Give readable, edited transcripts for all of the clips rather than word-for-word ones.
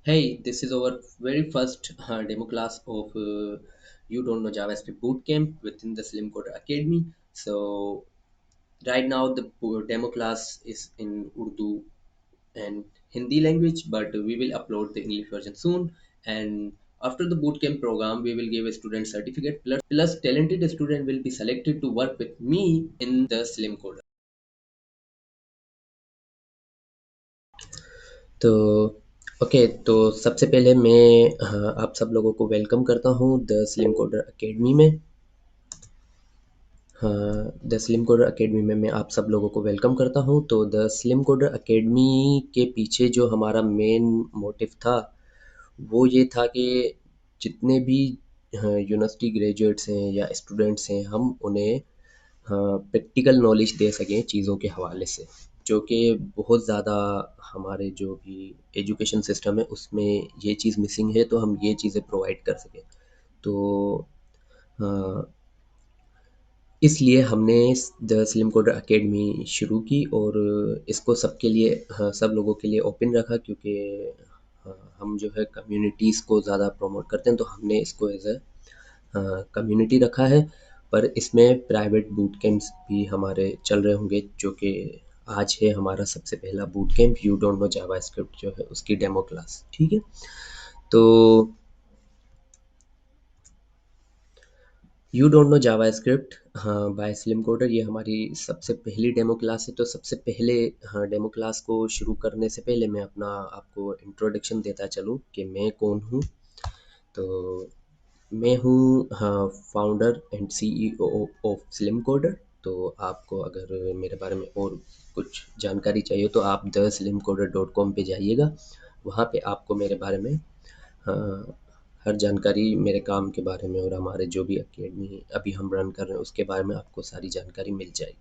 Hey, this is our very first demo class of You Don't Know JavaScript Bootcamp within the Slim Coder Academy. So, right now the demo class is in Urdu and Hindi language, but we will upload the English version soon. And after the bootcamp program, we will give a student certificate plus talented student will be selected to work with me in the Slim Coder. तो okay तो सबसे पहले मैं आप सब लोगों को welcome करता हूँ द स्लिम कोडर एकेडमी में। हाँ, द स्लिम कोडर एकेडमी में मैं आप सब लोगों को वेलकम करता हूँ। तो द स्लिम कोडर एकेडमी के पीछे जो हमारा मेन मोटिव था वो ये था कि जितने भी यूनिवर्सिटी ग्रेजुएट्स हैं या स्टूडेंट्स हैं हम उन्हें प्रैक्टिकल नॉलेज दे सकें चीज़ों के हवाले से, जो कि बहुत ज़्यादा हमारे जो भी एजुकेशन सिस्टम है उसमें ये चीज़ मिसिंग है, तो हम ये चीज़ें प्रोवाइड कर सकें। तो इसलिए हमने द स्लिम कोडर एकेडमी शुरू की और इसको सबके लिए सब लोगों के लिए ओपन रखा, क्योंकि हम जो है कम्युनिटीज़ को ज़्यादा प्रमोट करते हैं, तो हमने इसको एज अ कम्युनिटी रखा है। पर इसमें प्राइवेट बूट कैंप्स भी हमारे चल रहे होंगे, जो कि आज है हमारा सबसे पहला boot camp you don't know JavaScript जो है उसकी डेमो क्लास। ठीक है, तो यू डोंट नो जावास्क्रिप्ट हाँ बाय स्लिम कोडर ये हमारी सबसे पहली डेमो क्लास है। तो सबसे पहले हाँ डेमो क्लास को शुरू करने से पहले मैं अपना आपको इंट्रोडक्शन देता चलूँ कि मैं कौन हूँ। तो मैं हूँ हाँ founder and CEO of slim coder. तो आपको अगर मेरे बारे में और कुछ जानकारी चाहिए तो आप the slim coder dot com पर जाइएगा, वहाँ पे आपको मेरे बारे में हाँ, हर जानकारी मेरे काम के बारे में और हमारे जो भी अकेडमी अभी हम रन कर रहे हैं उसके बारे में आपको सारी जानकारी मिल जाएगी।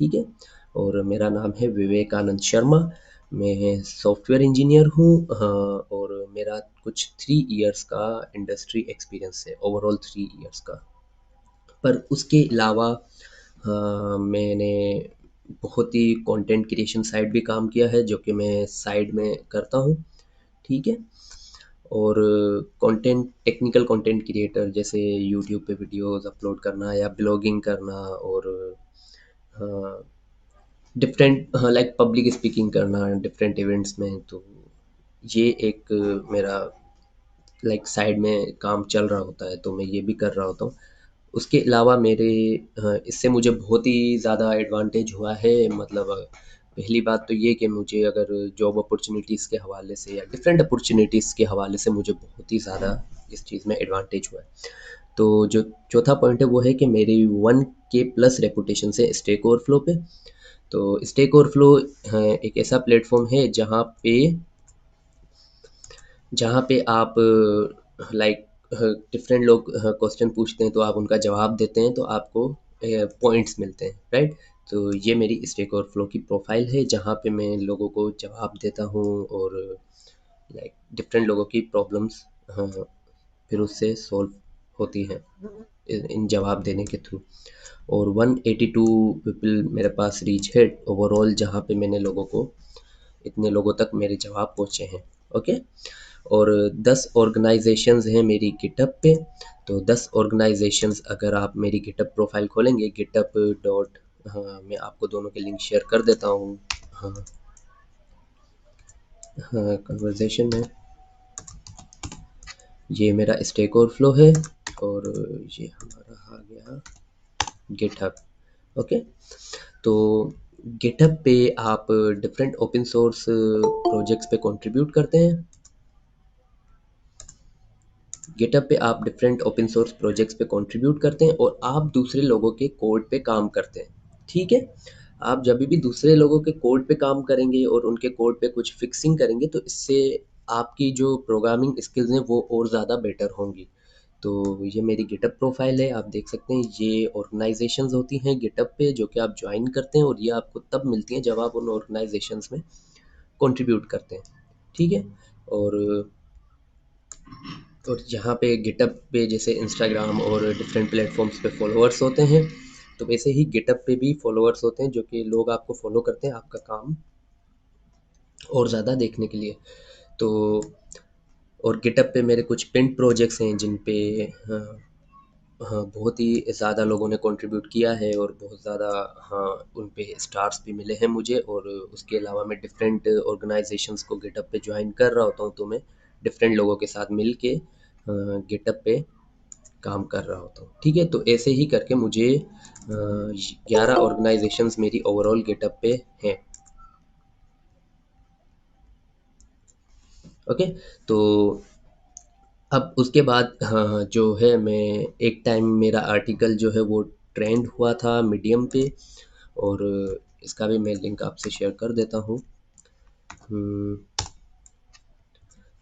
ठीक है, और मेरा नाम है विवेकानंद शर्मा। मैं सॉफ्टवेयर इंजीनियर हूँ और मेरा कुछ 3 इयर्स का इंडस्ट्री एक्सपीरियंस है, ओवरऑल 3 इयर्स का। पर उसके अलावा मैंने बहुत ही कंटेंट क्रिएशन साइड भी काम किया है, जो कि मैं साइड में करता हूँ। ठीक है, और कंटेंट टेक्निकल कंटेंट क्रिएटर जैसे यूट्यूब पे वीडियोस अपलोड करना या ब्लॉगिंग करना और डिफरेंट लाइक पब्लिक स्पीकिंग करना डिफरेंट इवेंट्स में। तो ये एक मेरा लाइक साइड में काम चल रहा होता है, तो मैं ये भी कर रहा होता हूँ। उसके अलावा मेरे इससे मुझे बहुत ही ज़्यादा एडवांटेज हुआ है। मतलब पहली बात तो ये कि मुझे अगर जॉब अपॉर्चुनिटीज़ के हवाले से या डिफरेंट अपॉर्चुनिटीज़ के हवाले से मुझे बहुत ही ज़्यादा इस चीज़ में एडवांटेज हुआ है। तो जो चौथा पॉइंट है वो है कि मेरी 1K प्लस रेपुटेशन से स्टैक ओवरफ्लो पे। तो स्टैक ओवरफ्लो एक ऐसा प्लेटफॉर्म है जहाँ पे आप लाइक डिफरेंट लोग क्वेश्चन पूछते हैं तो आप उनका जवाब देते हैं तो आपको पॉइंट्स मिलते हैं, राइट। तो ये मेरी स्टैक ओवरफ्लो की प्रोफाइल है जहाँ पे मैं लोगों को जवाब देता हूँ और लाइक डिफरेंट लोगों की प्रॉब्लम्स फिर उससे सॉल्व होती हैं इन जवाब देने के थ्रू। और 182 पीपल मेरे पास रीच है ओवरऑल, जहाँ पे मैंने लोगों को इतने लोगों तक मेरे जवाब पहुँचे हैं। ओके, और 10 ऑर्गेनाइजेशंस हैं मेरी गिटअप पे। तो 10 ऑर्गेनाइजेशंस अगर आप मेरी गिटअप प्रोफाइल खोलेंगे गिटअप डॉट हाँ मैं आपको दोनों के लिंक शेयर कर देता हूँ। हाँ हाँ कन्वर्जेशन में ये मेरा स्टैक ओवरफ्लो है और ये हमारा आ गया गिटहब। ओके, तो गिटहब पे आप डिफरेंट ओपन सोर्स प्रोजेक्ट्स पे कंट्रीब्यूट करते हैं। गिटहब पे आप डिफरेंट ओपन सोर्स प्रोजेक्ट्स पे कंट्रीब्यूट करते हैं और आप दूसरे लोगों के कोड पे काम करते हैं। ठीक है, आप जब भी दूसरे लोगों के कोड पे काम करेंगे और उनके कोड पे कुछ फिक्सिंग करेंगे तो इससे आपकी जो प्रोग्रामिंग स्किल्स हैं वो और ज़्यादा बेटर होंगी। तो ये मेरी गिटअप प्रोफाइल है, आप देख सकते हैं ये ऑर्गेनाइजेशंस होती हैं गिटअप पे जो कि आप ज्वाइन करते हैं और ये आपको तब मिलती हैं जब आप उन ऑर्गेनाइजेशंस में कंट्रीब्यूट करते हैं। ठीक है, और यहाँ पे गिटअप पे जैसे इंस्टाग्राम और डिफरेंट प्लेटफॉर्म्स पे फॉलोअर्स होते हैं, तो वैसे ही गिटअप पे भी फॉलोअर्स होते हैं जो कि लोग आपको फॉलो करते हैं आपका काम और ज़्यादा देखने के लिए। तो और गिटअप पे मेरे कुछ पिंट प्रोजेक्ट्स हैं जिन पे हाँ, हाँ, बहुत ही ज़्यादा लोगों ने कंट्रीब्यूट किया है और बहुत ज़्यादा हाँ, उन पे स्टार्स भी मिले हैं मुझे। और उसके अलावा मैं डिफरेंट ऑर्गेनाइजेशंस को गिटअप पे ज्वाइन कर रहा होता हूँ, तो मैं डिफरेंट लोगों के साथ मिल के गिटअप पे काम कर रहा होता हूँ। ठीक है, तो ऐसे ही करके मुझे 11 ऑर्गेनाइजेशंस मेरी ओवरऑल गिटअप पे हैं। ओके, तो अब उसके बाद हाँ, जो है मैं एक टाइम मेरा आर्टिकल जो है वो ट्रेंड हुआ था मीडियम पे, और इसका भी मैं लिंक आपसे शेयर कर देता हूँ। हम्म,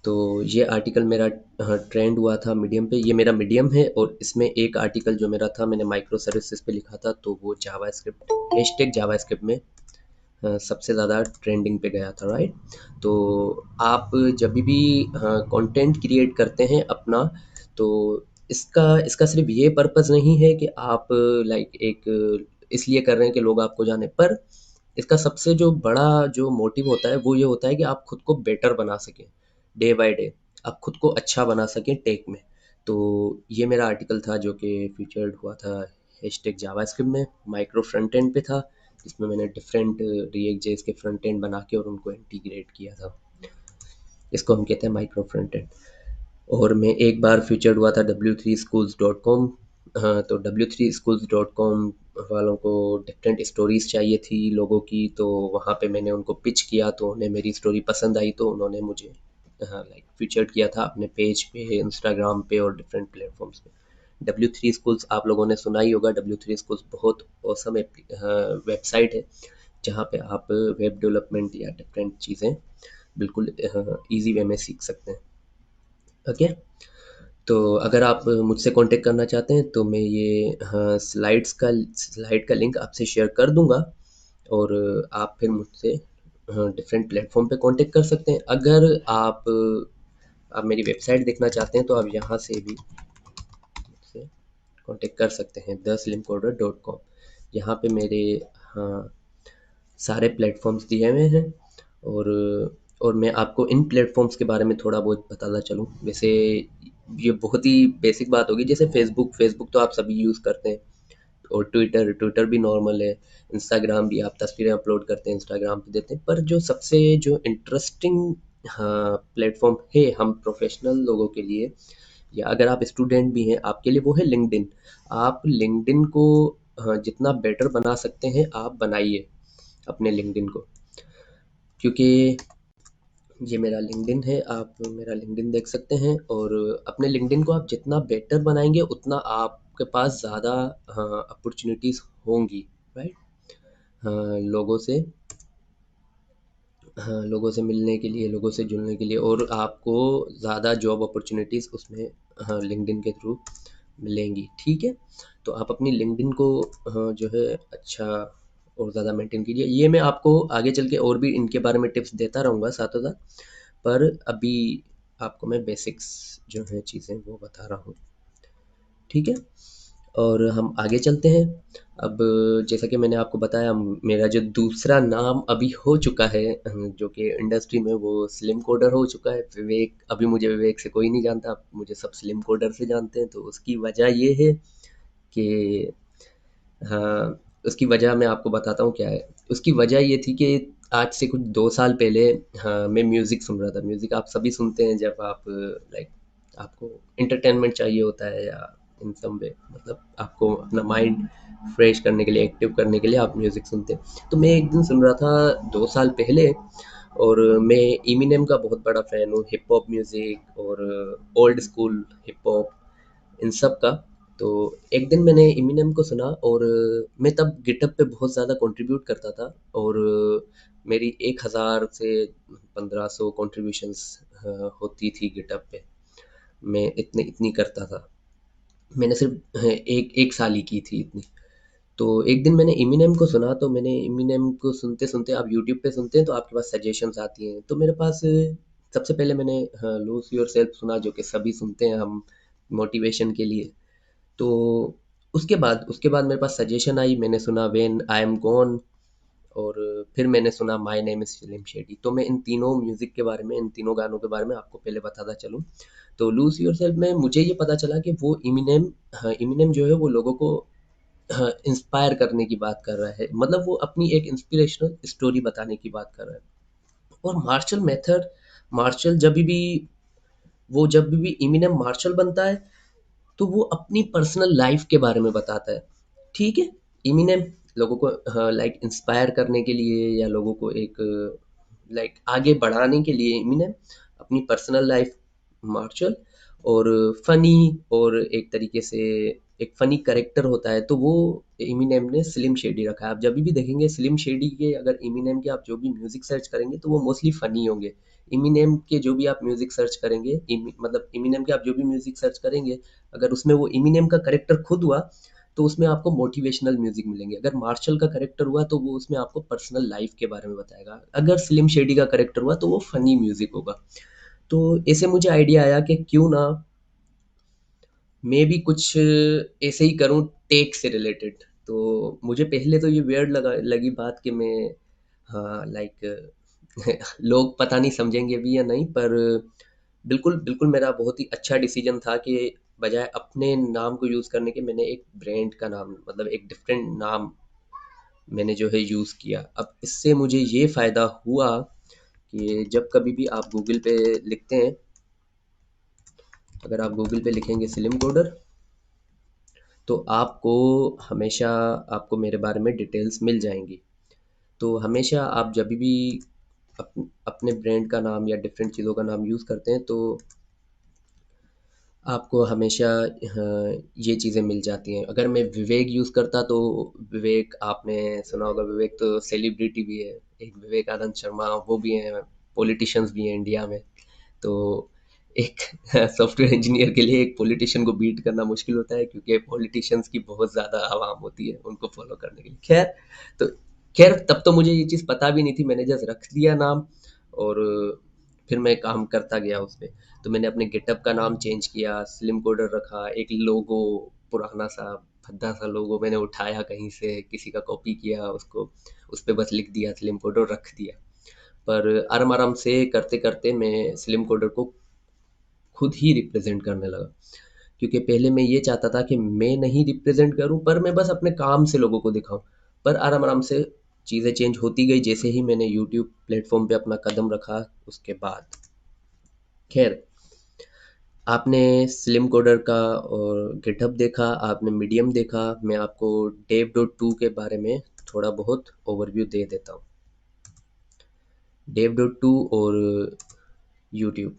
तो ये आर्टिकल मेरा हाँ, ट्रेंड हुआ था मीडियम पे। ये मेरा मीडियम है और इसमें एक आर्टिकल जो मेरा था मैंने माइक्रो सर्विसेज पे लिखा था, तो वो जावास्क्रिप्ट हैशटैग जावास्क्रिप्ट में सबसे ज़्यादा ट्रेंडिंग पे गया था, राइट। तो आप जब भी कंटेंट क्रिएट करते हैं अपना, तो इसका इसका सिर्फ ये पर्पस नहीं है कि आप लाइक एक इसलिए कर रहे हैं कि लोग आपको जाने, पर इसका सबसे जो बड़ा जो मोटिव होता है वो ये होता है कि आप खुद को बेटर बना सकें डे बाय डे, आप खुद को अच्छा बना सकें टेक में। तो ये मेरा आर्टिकल था जो कि फीचर्ड हुआ था हैशटैग जावास्क्रिप्ट में, माइक्रो फ्रंट एंड पे था, जिसमें मैंने डिफरेंट रिएक्ट जेएस के फ्रंट एंड बना के और उनको इंटीग्रेट किया था। इसको हम कहते हैं माइक्रो फ्रंट एंड। और मैं एक बार फीचर्ड हुआ था w3schools.com। हाँ, तो w3schools.com वालों को डिफरेंट स्टोरीज चाहिए थी लोगों की, तो वहाँ पे मैंने उनको पिच किया, तो उन्हें मेरी स्टोरी पसंद आई, तो उन्होंने मुझे हाँ लाइक फीचर्ड किया था अपने पेज पे, इंस्टाग्राम पे और डिफरेंट प्लेटफॉर्म्स पे। W3 schools आप लोगों ने सुना ही होगा। W3 schools बहुत औसम वेबसाइट है जहाँ पे आप वेब डेवलपमेंट या डिफरेंट चीज़ें बिल्कुल ईजी वे में सीख सकते हैं। ओके, तो अगर आप मुझसे कांटेक्ट करना चाहते हैं तो मैं ये हाँ, स्लाइड का लिंक आपसे शेयर कर दूंगा, और आप फिर मुझसे डिफरेंट प्लेटफॉर्म पे कांटेक्ट कर सकते हैं। अगर आप मेरी वेबसाइट देखना चाहते हैं तो आप यहाँ से भी मुझसे कांटेक्ट कर सकते हैं theslimcoder.com। यहाँ पे मेरे हाँ सारे प्लेटफॉर्म्स दिए हुए हैं, और और मैं आपको इन प्लेटफॉर्म्स के बारे में थोड़ा बहुत बताना चलूँ। वैसे ये बहुत ही बेसिक बात होगी, जैसे फेसबुक फेसबुक तो आप सभी यूज़ करते हैं, और ट्विटर ट्विटर भी नॉर्मल है, इंस्टाग्राम भी आप तस्वीरें अपलोड करते हैं इंस्टाग्राम पे देते हैं, पर जो सबसे जो इंटरेस्टिंग हाँ प्लेटफॉर्म है हम प्रोफेशनल लोगों के लिए, या अगर आप स्टूडेंट भी हैं आपके लिए, वो है लिंक्डइन। आप लिंक्डइन को हाँ, जितना बेटर बना सकते हैं आप बनाइए अपने लिंक्डइन को, क्योंकि ये मेरा लिंक्डइन है, आप मेरा लिंक्डइन देख सकते हैं। और अपने लिंक्डइन को आप जितना बेटर बनाएंगे उतना आपके पास ज़्यादा हाँ अपॉर्चुनिटीज़ होंगी, राइट। हाँ, लोगों से मिलने के लिए, लोगों से जुड़ने के लिए, और आपको ज़्यादा जॉब अपॉर्चुनिटीज़ उसमें हाँ लिंक्डइन के थ्रू मिलेंगी। ठीक है, तो आप अपनी लिंक्डइन को हाँ, जो है अच्छा और ज़्यादा मेंटेन कीजिए। ये मैं आपको आगे चल के और भी इनके बारे में टिप्स देता रहूँगा साथों साथ, पर अभी आपको मैं बेसिक्स जो है चीज़ें वो बता रहा हूँ। ठीक है, और हम आगे चलते हैं। अब जैसा कि मैंने आपको बताया, मेरा जो दूसरा नाम अभी हो चुका है जो कि इंडस्ट्री में, वो स्लिम कोडर हो चुका है। विवेक, अभी मुझे विवेक से कोई नहीं जानता, मुझे सब स्लिम कोडर से जानते हैं। तो उसकी वजह ये है कि हाँ, उसकी वजह मैं आपको बताता हूँ क्या है। उसकी वजह ये थी कि आज से कुछ 2 साल पहले हाँ, मैं म्यूज़िक सुन रहा था। म्यूज़िक आप सभी सुनते हैं जब आप लाइक आपको एंटरटेनमेंट चाहिए होता है, या इन सम वे मतलब आपको अपना माइंड फ्रेश करने के लिए, एक्टिव करने के लिए आप म्यूज़िक सुनते हैं। तो मैं एक दिन सुन रहा था 2 साल पहले, और मैं इमिनेम का बहुत बड़ा फ़ैन हूँ, हिप हॉप म्यूज़िक और ओल्ड स्कूल हिप हॉप, इन सब का। तो एक दिन मैंने इमिनेम को सुना, और मैं तब गिटहब पे बहुत ज़्यादा कंट्रीब्यूट करता था, और मेरी 1000 से 1500 कंट्रीब्यूशंस होती थी गिटहब पे। मैं इतनी इतनी करता था। मैंने सिर्फ एक एक साल ही की थी इतनी। तो एक दिन मैंने इमिनेम को सुना, तो मैंने इमिनेम को सुनते सुनते, आप यूट्यूब पे सुनते हैं तो आपके पास सजेशंस आती हैं, तो मेरे पास सबसे पहले मैंने लूज योर सेल्फ सुना, जो कि सभी सुनते हैं हम मोटिवेशन के लिए। तो उसके बाद मेरे पास सजेशन आई, मैंने सुना व्हेन आई एम गॉन, और फिर मैंने सुना my name is slim shady. तो मैं इन तीनों म्यूज़िक के बारे में, इन तीनों गानों के बारे में आपको पहले बताता चलूँ। तो लूज़ योरसेल्फ में मुझे ये पता चला कि वो इमिनेम, हाँ, इमिनेम जो है वो लोगों को, हाँ, इंस्पायर करने की बात कर रहा है। मतलब वो अपनी एक इंस्पिरेशनल स्टोरी बताने की बात कर रहा है। और मार्शल मेथड, मार्शल जब भी इमिनेम मार्शल बनता है तो वो अपनी पर्सनल लाइफ के बारे में बताता है। ठीक है, इमिनेम लोगों को, हाँ, लाइक इंस्पायर करने के लिए या लोगों को एक लाइक आगे बढ़ाने के लिए इमिनेम अपनी पर्सनल लाइफ मार्शल, और फनी, और एक तरीके से एक फनी करेक्टर होता है, तो वो इमिनेम ने स्लिम शेडी रखा है। आप जब भी देखेंगे स्लिम शेडी के, अगर इमिनेम के आप जो भी म्यूजिक सर्च करेंगे तो वो मोस्टली फनी होंगे। इमिनेम के जो भी आप म्यूजिक सर्च करेंगे, मतलब इमिनेम के आप जो भी म्यूजिक सर्च करेंगे, अगर उसमें वो इमिनेम का करेक्टर खुद हुआ तो उसमें आपको मोटिवेशनल म्यूजिक मिलेंगे। अगर मार्शल का करेक्टर हुआ तो वो उसमें आपको पर्सनल लाइफ के बारे में बताएगा। अगर स्लिम शेडी का करेक्टर हुआ तो वो फनी म्यूजिक होगा। तो ऐसे मुझे आइडिया आया कि क्यों ना मैं भी कुछ ऐसे ही करूँ टेक से रिलेटेड। तो मुझे पहले तो ये वियर्ड लगी बात कि मैं, हाँ, लाइक लोग पता नहीं समझेंगे भी या नहीं, पर बिल्कुल बिल्कुल मेरा बहुत ही अच्छा डिसीजन था कि बजाय अपने नाम को यूज़ करने के मैंने एक ब्रांड का नाम, मतलब एक डिफरेंट नाम मैंने जो है यूज़ किया। अब इससे मुझे ये फ़ायदा हुआ कि जब कभी भी आप गूगल पे लिखते हैं, अगर आप गूगल पे लिखेंगे स्लिम कोडर, तो आपको हमेशा, आपको मेरे बारे में डिटेल्स मिल जाएंगी। तो हमेशा आप जब भी अपने ब्रांड का नाम या डिफरेंट चीज़ों का नाम यूज़ करते हैं तो आपको हमेशा, हाँ, ये चीज़ें मिल जाती हैं। अगर मैं विवेक यूज़ करता तो विवेक, आपने सुना होगा, विवेक तो सेलिब्रिटी भी है। एक विवेकानंद शर्मा वो भी हैं, पॉलिटिशियंस भी हैं इंडिया में। तो एक सॉफ्टवेयर इंजीनियर के लिए एक पॉलिटिशियन को बीट करना मुश्किल होता है, क्योंकि पॉलिटिशियंस की बहुत ज़्यादा आवाम होती है उनको फॉलो करने के लिए। खैर, तो खैर तब तो मुझे ये चीज़ पता भी नहीं थी, मैंने जस्ट रख दिया नाम, और फिर मैं काम करता गया उस पे। तो मैंने अपने गिटअप का नाम चेंज किया, स्लिम कोडर रखा, एक लोगो, पुराना सा भद्दा सा लोगो मैंने उठाया कहीं से, किसी का कॉपी किया उसको, उस पे बस लिख दिया स्लिम कोडर, रख दिया। पर आराम-आराम से करते-करते मैं स्लिम कोडर को खुद ही रिप्रेज़ेंट करने लगा। क्योंकि पहले मैं ये चाहता था कि मैं नहीं रिप्रेज़ेंट करूँ, पर मैं बस अपने काम से लोगों को दिखाऊँ। पर आराम-आराम से चीज़ें चेंज होती गई जैसे ही मैंने यूट्यूब प्लेटफ़ॉर्म पे अपना कदम रखा उसके बाद। ख़ैर, आपने स्लिम कोडर का और गिटहब देखा, आपने मीडियम देखा, मैं आपको डेव डॉट टू के बारे में थोड़ा बहुत ओवरव्यू दे देता हूँ। डेव डॉट टू और यूट्यूब।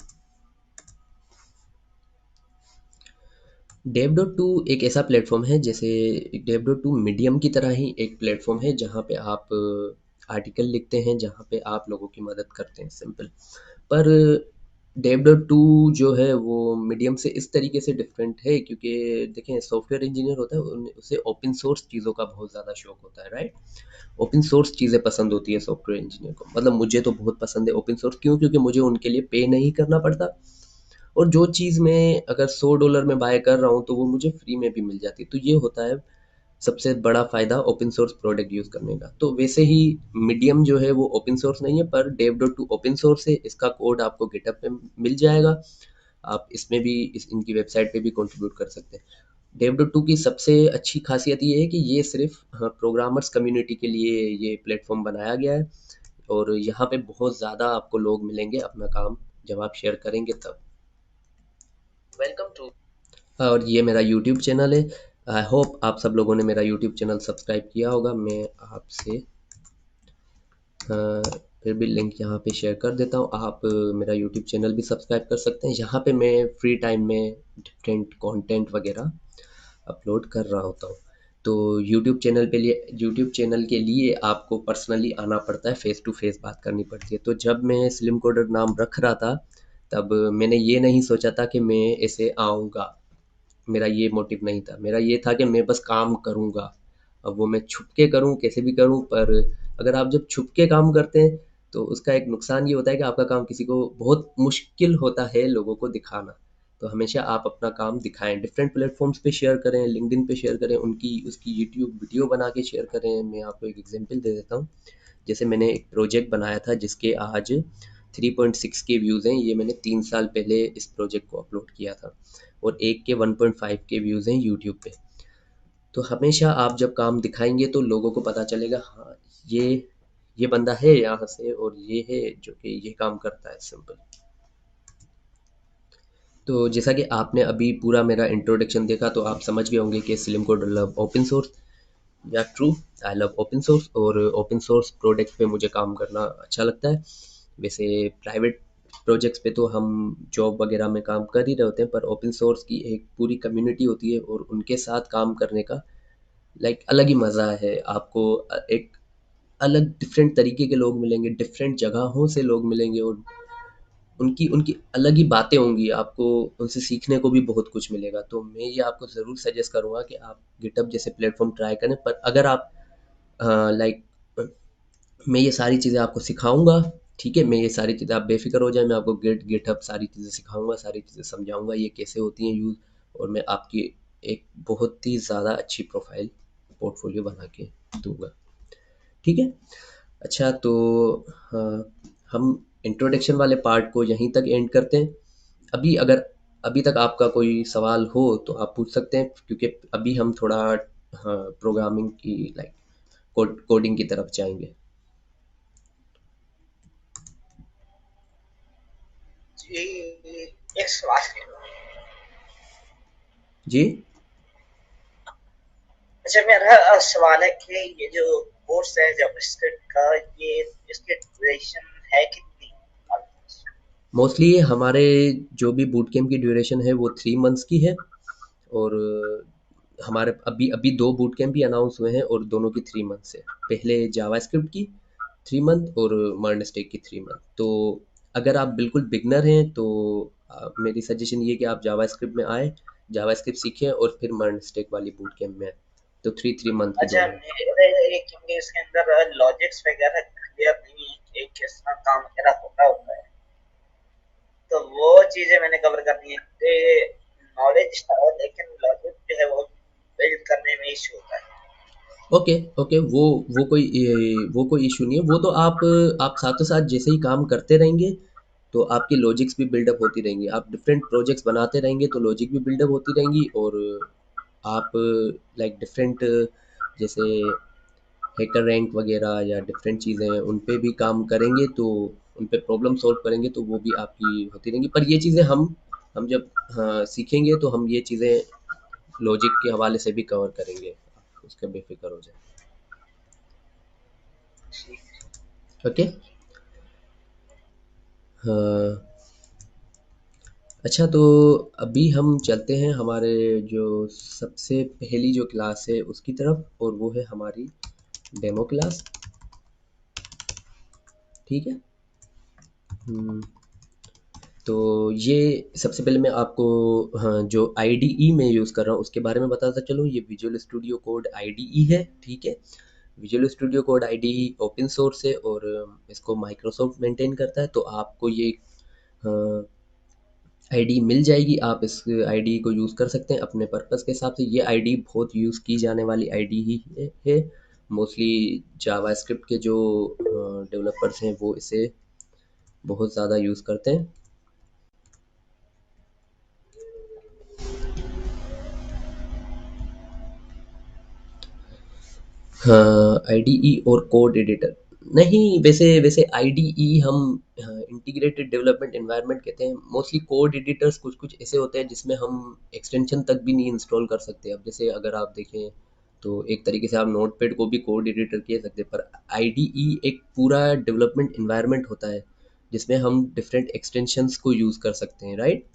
डेव डॉट टू एक ऐसा प्लेटफॉर्म है, जैसे डेव डॉट टू मीडियम की तरह ही एक प्लेटफॉर्म है जहाँ पे आप आर्टिकल लिखते हैं, जहाँ पे आप लोगों की मदद करते हैं, सिंपल। पर डेव डॉट टू जो है वो मीडियम से इस तरीके से डिफरेंट है, क्योंकि देखें सॉफ्टवेयर इंजीनियर होता है उसे ओपन सोर्स चीज़ों का बहुत ज़्यादा शौक होता है, राइट। ओपन सोर्स चीज़ें पसंद होती है सॉफ्टवेयर इंजीनियर को, मतलब मुझे तो बहुत पसंद है ओपन सोर्स। क्यों? क्योंकि मुझे उनके लिए पे नहीं करना पड़ता, और जो चीज़ मैं अगर $100 में बाय कर रहा हूँ तो वो मुझे फ्री में भी मिल जाती है। तो ये होता है सबसे बड़ा फ़ायदा ओपन सोर्स प्रोडक्ट यूज़ करने का। तो वैसे ही मीडियम जो है वो ओपन सोर्स नहीं है, पर dev dot to open source है। इसका कोड आपको गिटहब पे मिल जाएगा। आप इसमें भी इनकी वेबसाइट पे भी कंट्रीब्यूट कर सकते हैं। डेव डॉट टू की सबसे अच्छी खासियत ये है कि ये सिर्फ, हाँ, प्रोग्रामर्स कम्युनिटी के लिए ये प्लेटफॉर्म बनाया गया है, और यहाँ पे बहुत ज़्यादा आपको लोग मिलेंगे अपना काम जब आप शेयर करेंगे तब। वेलकम टू, और ये मेरा यूट्यूब चैनल है। आई होप आप सब लोगों ने मेरा यूट्यूब चैनल सब्सक्राइब किया होगा। मैं आपसे फिर भी लिंक यहाँ पे शेयर कर देता हूँ। आप मेरा यूट्यूब चैनल भी सब्सक्राइब कर सकते हैं। यहाँ पे मैं फ्री टाइम में डिफरेंट कंटेंट वगैरह अपलोड कर रहा होता हूँ। तो यूट्यूब चैनल के लिए आपको पर्सनली आना पड़ता है, फ़ेस टू फ़ेस बात करनी पड़ती है। तो जब मैं स्लिम कोडर नाम रख रहा था, तब मैंने ये नहीं सोचा था कि मैं ऐसे आऊँगा। मेरा ये मोटिव नहीं था। मेरा ये था कि मैं बस काम करूँगा। अब वो मैं छुप के करूँ, कैसे भी करूँ, पर अगर आप जब छुप के काम करते हैं, तो उसका एक नुकसान ये होता है कि आपका काम किसी को बहुत मुश्किल होता है लोगों को दिखाना। तो हमेशा आप अपना काम दिखाएँ, डिफरेंट प्लेटफ़ॉर्म्स पे शेयर करें, लिंक्डइन पे शेयर करें, उसकी यूट्यूब वीडियो बना के शेयर करें। मैं आपको एक एग्ज़ाम्पल दे देता हूँ। जैसे मैंने एक प्रोजेक्ट बनाया था जिसके आज 3.6 के व्यूज़ हैं, ये मैंने 3 साल पहले इस प्रोजेक्ट को अपलोड किया था, और एक के 1.5 के व्यूज़ हैं यूट्यूब पे। तो हमेशा आप जब काम दिखाएंगे तो लोगों को पता चलेगा, हाँ ये ये बंदा है यहाँ से, और ये है जो कि ये काम करता है, सिंपल। तो जैसा कि आपने अभी पूरा मेरा इंट्रोडक्शन देखा, तो आप समझ गए होंगे कि slim code love open source, या true, I love open source, और ओपन सोर्स प्रोडक्ट पे मुझे काम करना अच्छा लगता है। वैसे प्राइवेट प्रोजेक्ट्स पे तो हम जॉब वगैरह में काम कर ही रहे होते हैं, पर ओपन सोर्स की एक पूरी कम्युनिटी होती है, और उनके साथ काम करने का अलग ही मज़ा है। आपको एक अलग डिफरेंट तरीके के लोग मिलेंगे, डिफरेंट जगहों से लोग मिलेंगे, और उनकी उनकी अलग ही बातें होंगी, आपको उनसे सीखने को भी बहुत कुछ मिलेगा। तो मैं ये आपको ज़रूर सजेस्ट करूँगा कि आप गिटहब जैसे प्लेटफॉर्म ट्राई करें। पर अगर आप लाइक, मैं ये सारी चीज़ें आपको सिखाऊंगा, ठीक है, मैं ये सारी चीज़ें, आप बेफिक्र हो जाए, मैं आपको गिटहब सारी चीज़ें सिखाऊंगा, सारी चीज़ें समझाऊंगा ये कैसे होती हैं यूज़, और मैं आपकी एक बहुत ही ज़्यादा अच्छी प्रोफाइल पोर्टफोलियो बना के दूंगा, ठीक है। अच्छा, तो हाँ, हम इंट्रोडक्शन वाले पार्ट को यहीं तक एंड करते हैं। अभी अगर अभी तक आपका कोई सवाल हो तो आप पूछ सकते हैं, क्योंकि अभी हम थोड़ा, हाँ, प्रोग्रामिंग की कोडिंग की तरफ जाएंगे। जी, एक सवाल है। जी। अच्छा, मेरा सवाल है कि ये जो कोर्स है जावास्क्रिप्ट का, ये इसकी ड्यूरेशन है कितनी? मोस्टली हमारे जो भी बूट कैंप की ड्यूरेशन है वो 3 मंथ्स की है, और हमारे अभी अभी 2 बूट कैंप भी अनाउंस हुए हैं, और दोनों की 3 मंथ्स है। पहले जावास्क्रिप्ट की 3 मंथ, और मर्न स्टेक की 3 मंथ। तो अगर आप बिल्कुल बिगनर हैं तो मेरी सजेशन ये कि आप जावास्क्रिप्ट में आए, जावास्क्रिप्ट सीखें, और फिर मर्न स्टेक वाली बूट कैंप में आए। तो 3 3 मंथ की अच्छा, दोनों। क्योंकि इसके अंदर लॉजिक्स वगैरह क्लियर नहीं है कि किस तरह काम वगैरह होता है, तो वो चीजें मैंने कवर करनी है कि नॉलेज था, लेकिन लॉजिक जो है वो बिल्ड करने में इशू होता है। ओके, ओके, वो कोई इशू नहीं है। वो तो आप साथों साथ जैसे ही काम करते रहेंगे तो आपकी लॉजिक्स भी बिल्डअप होती रहेंगी। आप डिफरेंट प्रोजेक्ट्स बनाते रहेंगे तो लॉजिक भी बिल्डअप होती रहेंगी, और आप डिफरेंट, जैसे हैकर रैंक वगैरह या डिफरेंट चीज़ें हैं उन पे भी काम करेंगे, तो उन पे प्रॉब्लम सॉल्व करेंगे, तो वो भी आपकी होती रहेंगी। पर ये चीज़ें हम जब, हाँ, सीखेंगे तो हम ये चीज़ें लॉजिक के हवाले से भी कवर करेंगे, आप उसका बेफिक्र हो जाए। ठीक। ओके। हाँ। अच्छा, तो अभी हम चलते हैं हमारे जो सबसे पहली जो क्लास है उसकी तरफ, और वो है हमारी डेमो क्लास, ठीक है। हम्म, तो ये सबसे पहले मैं आपको, हाँ, जो आईडीई मैं यूज़ कर रहा हूँ उसके बारे में बताता चलूँ। ये विजुअल स्टूडियो कोड आईडीई है, ठीक है। Visual studio code IDE open source है, और इसको माइक्रोसॉफ्ट मेंटेन करता है। तो आपको ये आईडी मिल जाएगी, आप इस आईडी को यूज़ कर सकते हैं अपने पर्पस के हिसाब से। ये आईडी बहुत यूज़ की जाने वाली आईडी ही है। मोस्टली जावास्क्रिप्ट के जो डेवलपर्स हैं वो इसे बहुत ज़्यादा यूज़ करते हैं। हाँ, आईडीई और कोड एडिटर नहीं, वैसे वैसे आईडीई हम इंटीग्रेटेड डेवलपमेंट एनवायरनमेंट कहते हैं। मोस्टली कोड एडिटर्स कुछ कुछ ऐसे होते हैं जिसमें हम एक्सटेंशन तक भी नहीं इंस्टॉल कर सकते। अब जैसे अगर आप देखें तो एक तरीके से आप नोटपैड को भी कोड एडिटर कह सकते हैं, पर आईडीई एक पूरा डेवलपमेंट एनवायरनमेंट होता है जिसमें हम डिफरेंट एक्सटेंशंस को यूज़ कर सकते हैं, राइट।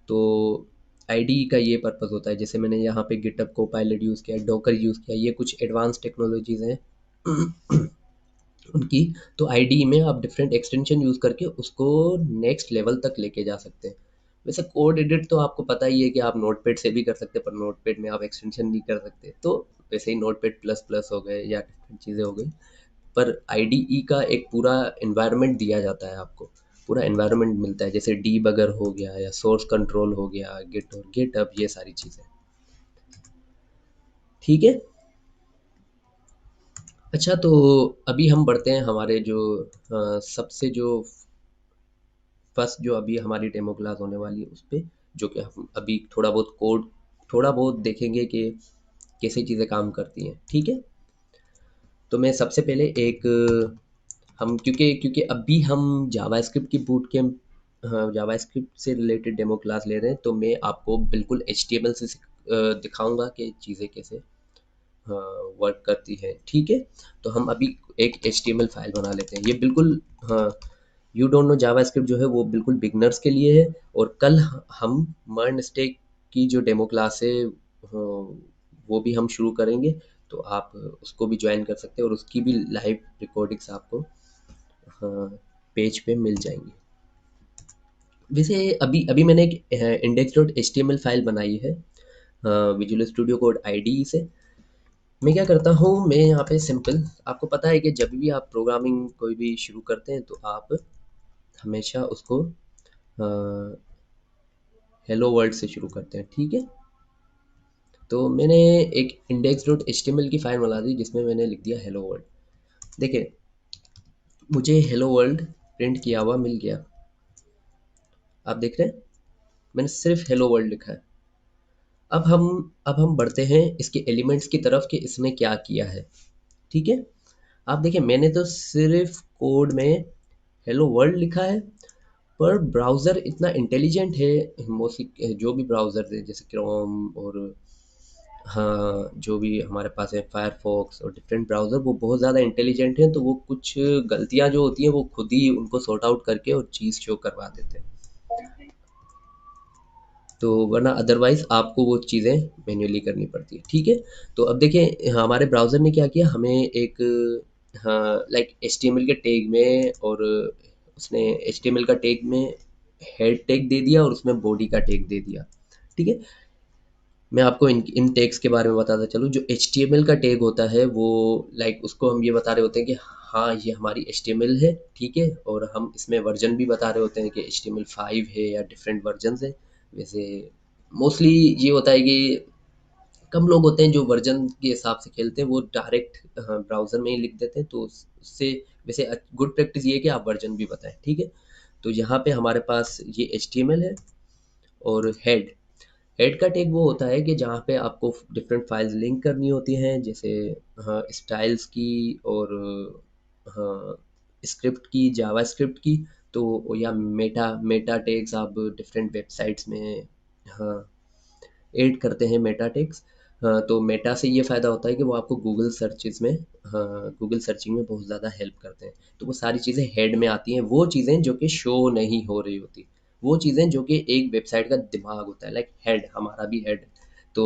तो आईडी का ये पर्पस होता है, जैसे मैंने यहाँ पे गिटहब को पायलट यूज़ किया, डॉकर यूज़ किया, ये कुछ एडवांस टेक्नोलॉजीज़ हैं उनकी। तो आईडी में आप डिफरेंट एक्सटेंशन यूज़ करके उसको नेक्स्ट लेवल तक लेके जा सकते हैं। वैसे कोड एडिट तो आपको पता ही है कि आप नोटपैड से भी कर सकते हैं, पर नोटपैड में आप एक्सटेंशन नहीं कर सकते। तो वैसे ही नोटपैड प्लस प्लस हो गए या डिफरेंट चीज़ें हो गई, पर आईडीई का एक पूरा एनवायरनमेंट दिया जाता है आपको, पूरा एनवायरनमेंट मिलता है, जैसे डीबगर हो गया या सोर्स कंट्रोल हो गया, गिट और गिटहब, ये सारी चीज़ें, ठीक है। अच्छा, तो अभी हम बढ़ते हैं हमारे जो सबसे जो फर्स्ट जो अभी हमारी डेमो क्लास होने वाली है उस पे, जो कि हम अभी थोड़ा बहुत कोड थोड़ा बहुत देखेंगे कि कैसे चीज़ें काम करती हैं, ठीक है? तो मैं सबसे पहले एक हम क्योंकि क्योंकि अभी हम जावास्क्रिप्ट की बूट कैंप हाँ, जावास्क्रिप्ट से रिलेटेड डेमो क्लास ले रहे हैं, तो मैं आपको बिल्कुल एचटीएमएल से दिखाऊंगा कि चीज़ें कैसे वर्क करती है, ठीक है? तो हम अभी एक एचटीएमएल फाइल बना लेते हैं, ये बिल्कुल हाँ, यू डोंट नो जावास्क्रिप्ट जो है वो बिल्कुल बिगनर्स के लिए है। और कल हम मर्न स्टेक की जो डेमो क्लास है वो भी हम शुरू करेंगे, तो आप उसको भी ज्वाइन कर सकते हैं और उसकी भी लाइव रिकॉर्डिंग्स आपको पेज पे मिल जाएंगी। वैसे अभी अभी मैंने एक index dot H T M L file बनाई है विजुअल स्टूडियो कोड आई से। मैं क्या करता हूँ, मैं यहाँ पे सिंपल, आपको पता है कि जब भी आप प्रोग्रामिंग कोई भी शुरू करते हैं तो आप हमेशा उसको हेलो वर्ल्ड से शुरू करते हैं, ठीक है? तो मैंने एक index dot H T M L की फाइल बना दी जिसमें मैंने लिख दिया हेलो वर्ल्ड। देखिए, मुझे हेलो वर्ल्ड प्रिंट किया हुआ मिल गया। आप देख रहे हैं, मैंने सिर्फ हेलो वर्ल्ड लिखा है। अब हम बढ़ते हैं इसके एलिमेंट्स की तरफ कि इसने क्या किया है, ठीक है? आप देखिए, मैंने तो सिर्फ कोड में हेलो वर्ल्ड लिखा है, पर ब्राउज़र इतना इंटेलिजेंट है। मोस्टली जो भी ब्राउज़र है जैसे क्रोम और हाँ, जो भी हमारे पास है फायरफॉक्स और डिफरेंट ब्राउज़र, वो बहुत ज़्यादा इंटेलिजेंट हैं, तो वो कुछ गलतियाँ जो होती हैं वो खुद ही उनको सॉर्ट आउट करके और चीज़ शो करवा देते हैं। तो वरना अदरवाइज़ आपको वो चीज़ें मैन्युअली करनी पड़ती है, ठीक है? तो अब देखिए हमारे ब्राउज़र ने क्या किया, हमें एक हाँ, लाइक एचटीएमएल के टैग में, और उसने एचटीएमएल का टैग में हेड टैग दे दिया और उसमें बॉडी का टैग दे दिया, ठीक है? मैं आपको इन इन टैग्स के बारे में बताता चलूँ। जो एचटीएमएल का टैग होता है वो, लाइक उसको हम ये बता रहे होते हैं कि हाँ, ये हमारी एचटीएमएल है, ठीक है? और हम इसमें वर्जन भी बता रहे होते हैं कि एचटीएमएल 5 है या डिफरेंट वर्जन्स हैं। वैसे मोस्टली ये होता है कि कम लोग होते हैं जो वर्जन के हिसाब से खेलते हैं, वो डायरेक्ट ब्राउज़र में ही लिख देते हैं, तो उससे वैसे गुड प्रैक्टिस ये है कि आप वर्जन भी बताएँ, ठीक है? तो यहाँ पे हमारे पास ये एचटीएमएल है और हेड का टैग वो होता है कि जहाँ पे आपको डिफरेंट फाइल्स लिंक करनी होती हैं, जैसे हाँ, स्टाइल्स की और हाँ, स्क्रिप्ट की, जावास्क्रिप्ट की। तो या मेटा मेटा टैग्स आप डिफरेंट वेबसाइट्स में हाँ ऐड करते हैं मेटा टैग्स। तो मेटा से ये फ़ायदा होता है कि वो आपको गूगल सर्चेस में गूगल सर्चिंग में बहुत ज़्यादा हेल्प करते हैं। तो वो सारी चीज़ें हेड में आती हैं, वो चीज़ें जो कि शो नहीं हो रही होती, वो चीज़ें जो कि एक वेबसाइट का दिमाग होता है, लाइक हेड, हमारा भी हेड। तो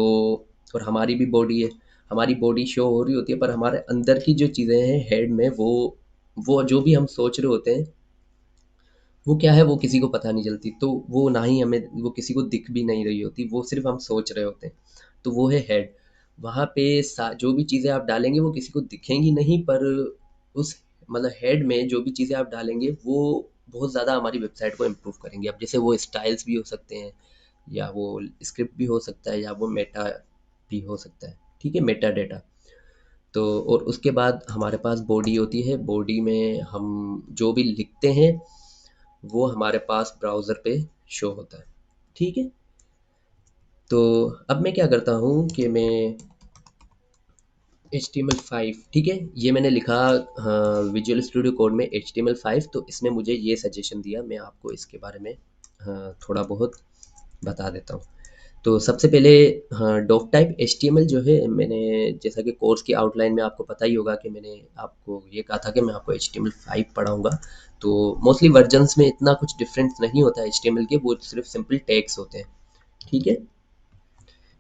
और हमारी भी बॉडी है, हमारी बॉडी शो हो रही होती है, पर हमारे अंदर की जो चीज़ें हैं हेड में, वो जो भी हम सोच रहे होते हैं, वो क्या है वो किसी को पता नहीं चलती। तो वो ना ही हमें वो किसी को दिख भी नहीं रही होती, वो सिर्फ हम सोच रहे होते हैं। तो वो है हेड। वहाँ पे जो भी चीज़ें आप डालेंगे वो किसी को दिखेंगी नहीं, पर उस मतलब हेड में जो भी चीज़ें आप डालेंगे वो बहुत ज़्यादा हमारी वेबसाइट को इम्प्रूव करेंगे। अब जैसे वो स्टाइल्स भी हो सकते हैं, या वो स्क्रिप्ट भी हो सकता है, या वो मेटा भी हो सकता है, ठीक है? Meta data. तो और उसके बाद हमारे पास बॉडी होती है, बॉडी में हम जो भी लिखते हैं वो हमारे पास ब्राउज़र पे शो होता है, ठीक है? तो अब मैं क्या करता हूँ कि मैं HTML5, ठीक है? ये मैंने लिखा हाँ, विजुअल स्टूडियो कोड में HTML5, तो इसने मुझे ये सजेशन दिया, मैं आपको इसके बारे में हाँ, थोड़ा बहुत बता देता हूँ। तो सबसे पहले हाँ, डॉक टाइप HTML जो है, मैंने जैसा कि कोर्स की आउटलाइन में आपको पता ही होगा कि मैंने आपको ये कहा था कि मैं आपको HTML5 पढ़ाऊँगा। तो मोस्टली वर्जन्स में इतना कुछ डिफरेंस नहीं होता है HTML के, वो सिर्फ सिंपल टैग्स होते हैं, ठीक है?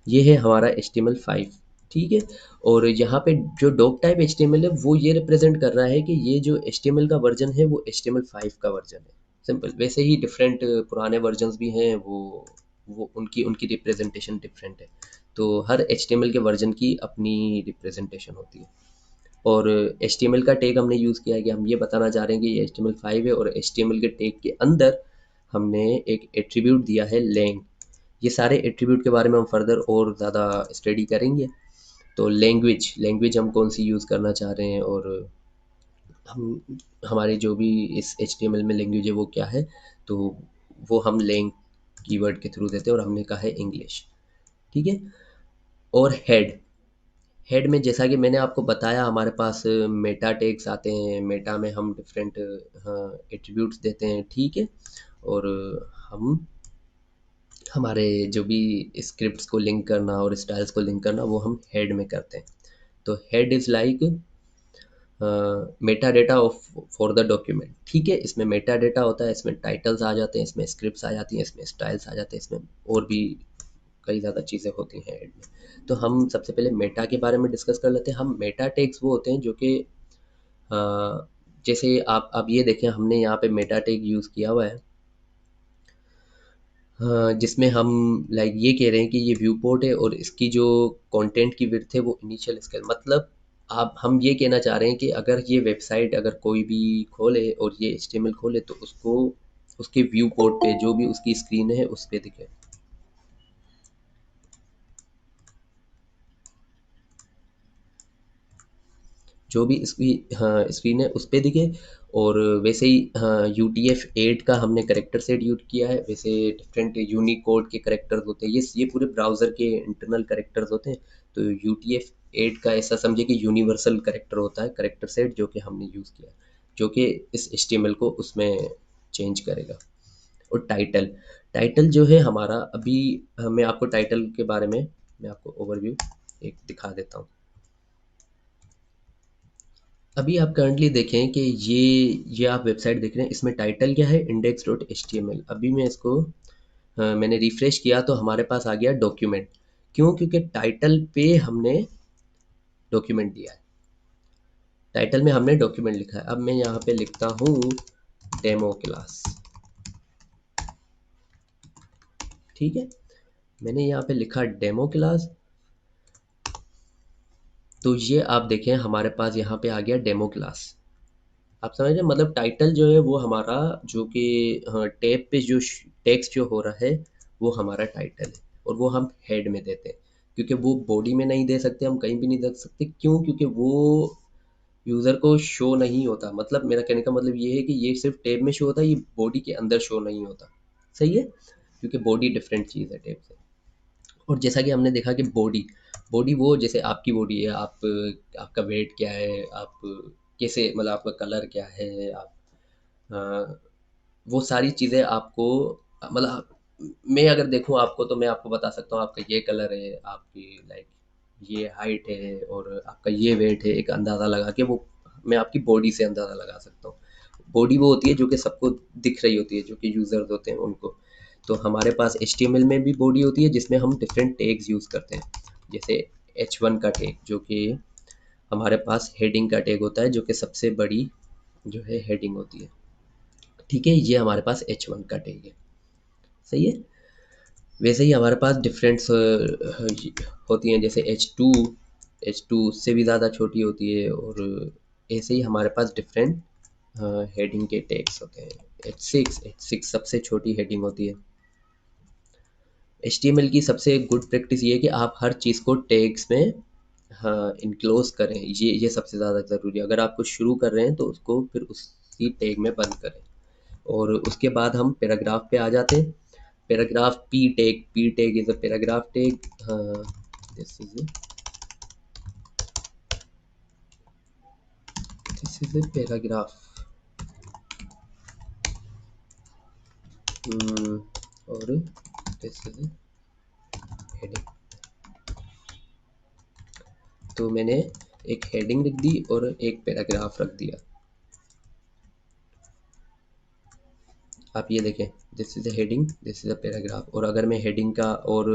ये है हमारा HTML5, ठीक है? और यहाँ पे जो डॉक टाइप HTML है वो ये रिप्रेजेंट कर रहा है कि ये जो HTML का वर्जन है वो HTML5 का वर्जन है, सिंपल। वैसे ही डिफरेंट पुराने वर्जन्स भी हैं, वो उनकी उनकी रिप्रेजेंटेशन डिफरेंट है। तो हर HTML के वर्जन की अपनी रिप्रेजेंटेशन होती है। और HTML का टैग हमने यूज़ किया है कि हम ये बताना चाह रहे हैं कि ये HTML5 है, और HTML के टैग के अंदर हमने एक एट्रीब्यूट दिया है लेंथ। ये सारे एट्रीब्यूट के बारे में हम फर्दर और ज़्यादा स्टडी करेंगे। तो लैंग्वेज लैंग्वेज हम कौन सी यूज़ करना चाह रहे हैं, और हम हमारे जो भी इस एचटीएमएल में लैंग्वेज है वो क्या है, तो वो हम लैंग कीवर्ड के थ्रू देते हैं, और हमने कहा है इंग्लिश। ठीक है। और हेड हेड में जैसा कि मैंने आपको बताया, हमारे पास मेटा टैग्स आते हैं। मेटा में हम डिफरेंट एट्रीब्यूट्स देते हैं। ठीक है। और हम हमारे जो भी स्क्रिप्ट्स को लिंक करना और स्टाइल्स को लिंक करना वो हम हेड में करते हैं। तो head is like Meta data of for the document. ठीक है। इसमें मेटा डेटा होता है, इसमें टाइटल्स आ जाते हैं, इसमें स्क्रिप्ट्स आ जाती हैं, इसमें स्टाइल्स आ जाते हैं, इसमें और भी कई ज़्यादा चीज़ें होती हैं हेड में। तो हम सबसे पहले मेटा के बारे में डिस्कस कर लेते हैं। हम मेटा टैग्स वो होते हैं जो कि अ, जैसे आप ये देखें, हमने यहाँ पे मेटा टैग यूज़ किया हुआ है, जिसमें हम लाइक ये कह रहे हैं कि ये व्यू पोर्ट है और इसकी जो कंटेंट की विड्थ है वो इनिशियल स्केल, मतलब आप हम ये कहना चाह रहे हैं कि अगर ये वेबसाइट अगर कोई भी खोले और ये एचटीएमएल खोले तो उसको उसके व्यू पोर्ट पे जो भी उसकी स्क्रीन है उस पे दिखे, जो भी इसकी हाँ स्क्रीन है उस पे दिखे। और वैसे ही हाँ UTF-8 का हमने करेक्टर सेट यूज़ किया है। वैसे डिफरेंट यूनिकोड के करेक्टर्स होते हैं, ये पूरे ब्राउज़र के इंटरनल करेक्टर्स होते हैं। तो UTF-8 का ऐसा समझे कि यूनिवर्सल करेक्टर होता है, करेक्टर सेट जो कि हमने यूज़ किया है, जो कि इस HTML को उसमें चेंज करेगा। और टाइटल टाइटल जो है हमारा अभी मैं आपको टाइटल के बारे में मैं आपको ओवरव्यू एक दिखा देता हूँ। अभी आप करंटली देखें कि ये आप वेबसाइट देख रहे हैं, इसमें टाइटल क्या है, index.html। अभी मैं इसको मैंने रिफ्रेश किया तो हमारे पास आ गया डॉक्यूमेंट। क्यों? क्योंकि टाइटल पे हमने डॉक्यूमेंट दिया है, टाइटल में हमने डॉक्यूमेंट लिखा है। अब मैं यहाँ पे लिखता हूँ डेमो क्लास। ठीक है। मैंने यहाँ पे लिखा डेमो क्लास, तो ये आप देखें हमारे पास यहाँ पे आ गया डेमो क्लास। आप समझ रहे हैं? मतलब टाइटल जो है वो हमारा जो कि हाँ, टैब पे जो टेक्स्ट जो हो रहा है वो हमारा टाइटल है, और वो हम हेड में देते हैं। क्योंकि वो बॉडी में नहीं दे सकते, हम कहीं भी नहीं दे सकते। क्यों? क्योंकि वो यूज़र को शो नहीं होता। मतलब मेरा कहने का मतलब ये है कि ये सिर्फ टैब में शो होता है, ये बॉडी के अंदर शो नहीं होता। सही है। क्योंकि बॉडी डिफरेंट चीज़ है टैब से। और जैसा कि हमने देखा कि बॉडी बॉडी वो जैसे आपकी बॉडी है, आप आपका वेट क्या है, आप कैसे मतलब आपका कलर क्या है, आप अ, वो सारी चीज़ें आपको मतलब मैं अगर देखूँ आपको तो मैं आपको बता सकता हूँ आपका ये कलर है, आपकी लाइक ये हाइट है और आपका ये वेट है, एक अंदाज़ा लगा के वो मैं आपकी बॉडी से अंदाज़ा लगा सकता हूँ। बॉडी वो होती है जो कि सबको दिख रही होती है, जो कि यूज़र्स होते हैं उनको। तो हमारे पास HTML में भी बॉडी होती है जिसमें हम डिफरेंट टैग्स यूज़ करते हैं। जैसे H1 का टैग जो कि हमारे पास हेडिंग का टैग होता है, जो कि सबसे बड़ी जो है हेडिंग होती है। ठीक है। ये हमारे पास H1 का टैग है। सही है। वैसे ही हमारे पास डिफरेंट होती हैं, जैसे H2 उससे भी ज़्यादा छोटी होती है। और ऐसे ही हमारे पास डिफरेंट हेडिंग के टैग्स होते हैं। H6 सबसे छोटी हेडिंग होती है। HTML की सबसे गुड प्रैक्टिस ये है कि आप हर चीज़ को टैग्स में हाँ इनक्लोज करें। ये सबसे ज़्यादा ज़रूरी है। अगर आप कुछ शुरू कर रहे हैं तो उसको फिर उसी टैग में बंद करें। और उसके बाद हम पैराग्राफ पे आ जाते हैं। Paragraph P tag is a paragraph tag. This is this is a paragraph. और दिस इज हेडिंग। तो मैंने एक हेडिंग रख दी और एक पैराग्राफ रख दिया। आप ये देखें, this is a heading, this is a paragraph. और अगर मैं हेडिंग का और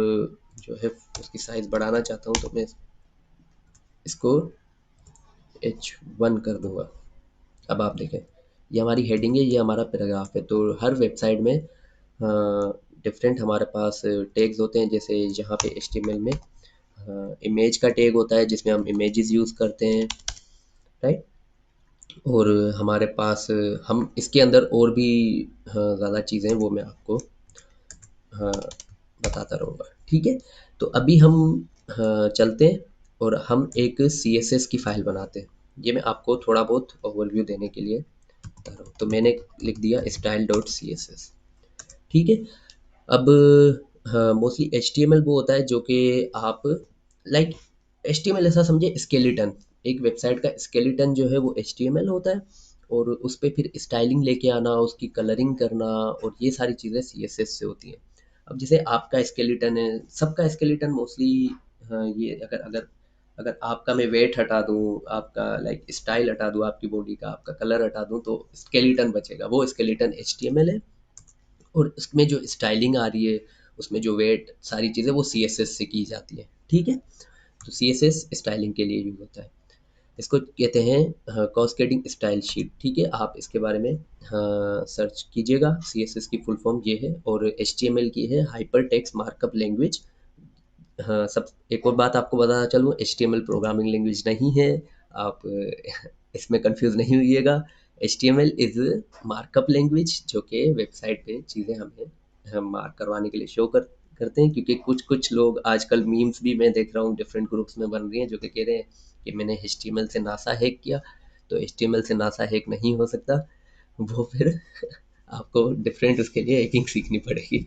जो है उसकी साइज बढ़ाना चाहता हूँ तो मैं इसको H1 कर दूंगा। अब आप देखें, ये हमारी हेडिंग है, ये हमारा पैराग्राफ है। तो हर वेबसाइट में डिफरेंट हमारे पास टैग्स होते हैं। जैसे यहाँ पे HTML में इमेज का टैग होता है जिसमें हम इमेजेस यूज़ करते हैं, राइट। और हमारे पास हम इसके अंदर और भी ज़्यादा चीज़ें हैं, वो मैं आपको बताता रहूँगा। ठीक है। तो अभी हम चलते हैं और हम एक CSS की फ़ाइल बनाते हैं। ये मैं आपको थोड़ा बहुत ओवरव्यू देने के लिए बता रहा हूँ। तो मैंने लिख दिया स्टाइल डॉट CSS, ठीक है। अब हाँ, मोस्टली HTML वो होता है जो कि आप लाइक HTML ऐसा समझे स्केलेटन, एक वेबसाइट का स्केलेटन जो है वो HTML होता है, और उस पे फिर स्टाइलिंग लेके आना, उसकी कलरिंग करना, और ये सारी चीज़ें CSS से होती हैं। अब जैसे आपका स्केलेटन है, सबका स्केलेटन मोस्टली, हाँ, ये अगर अगर अगर आपका मैं वेट हटा दूँ, आपका लाइक स्टाइल हटा दूँ, आपकी बॉडी का आपका कलर हटा दूँ, तो स्केलेटन बचेगा, वो स्केलेटन HTML है। और उसमें जो स्टाइलिंग आ रही है, उसमें जो वेट सारी चीज़ें वो CSS से की जाती है, ठीक है। तो CSS स्टाइलिंग के लिए यूज़ होता है। इसको कहते हैं कॉस्केडिंग स्टाइल शीट, ठीक है। आप इसके बारे में सर्च कीजिएगा। CSS की फुल फॉर्म ये है, और HTML की है हाइपर टेक्स्ट मार्कअप लैंग्वेज। हाँ, सब एक और बात आपको बताना चलूँ, HTML प्रोग्रामिंग लैंग्वेज नहीं है। आप इसमें कंफ्यूज नहीं होइएगा। HTML इज़ मार्कअप लैंग्वेज, जो कि वेबसाइट पे चीज़ें हमें हम मार्क करवाने के लिए शो करते हैं, क्योंकि कुछ कुछ लोग आजकल मीम्स भी मैं देख रहा हूँ डिफरेंट ग्रुप्स में बन रही हैं, जो कि कह रहे हैं कि मैंने HTML से नासा हैक किया। तो HTML से नासा हैक नहीं हो सकता, वो फिर आपको डिफरेंट उसके लिए हैकिंग सीखनी पड़ेगी,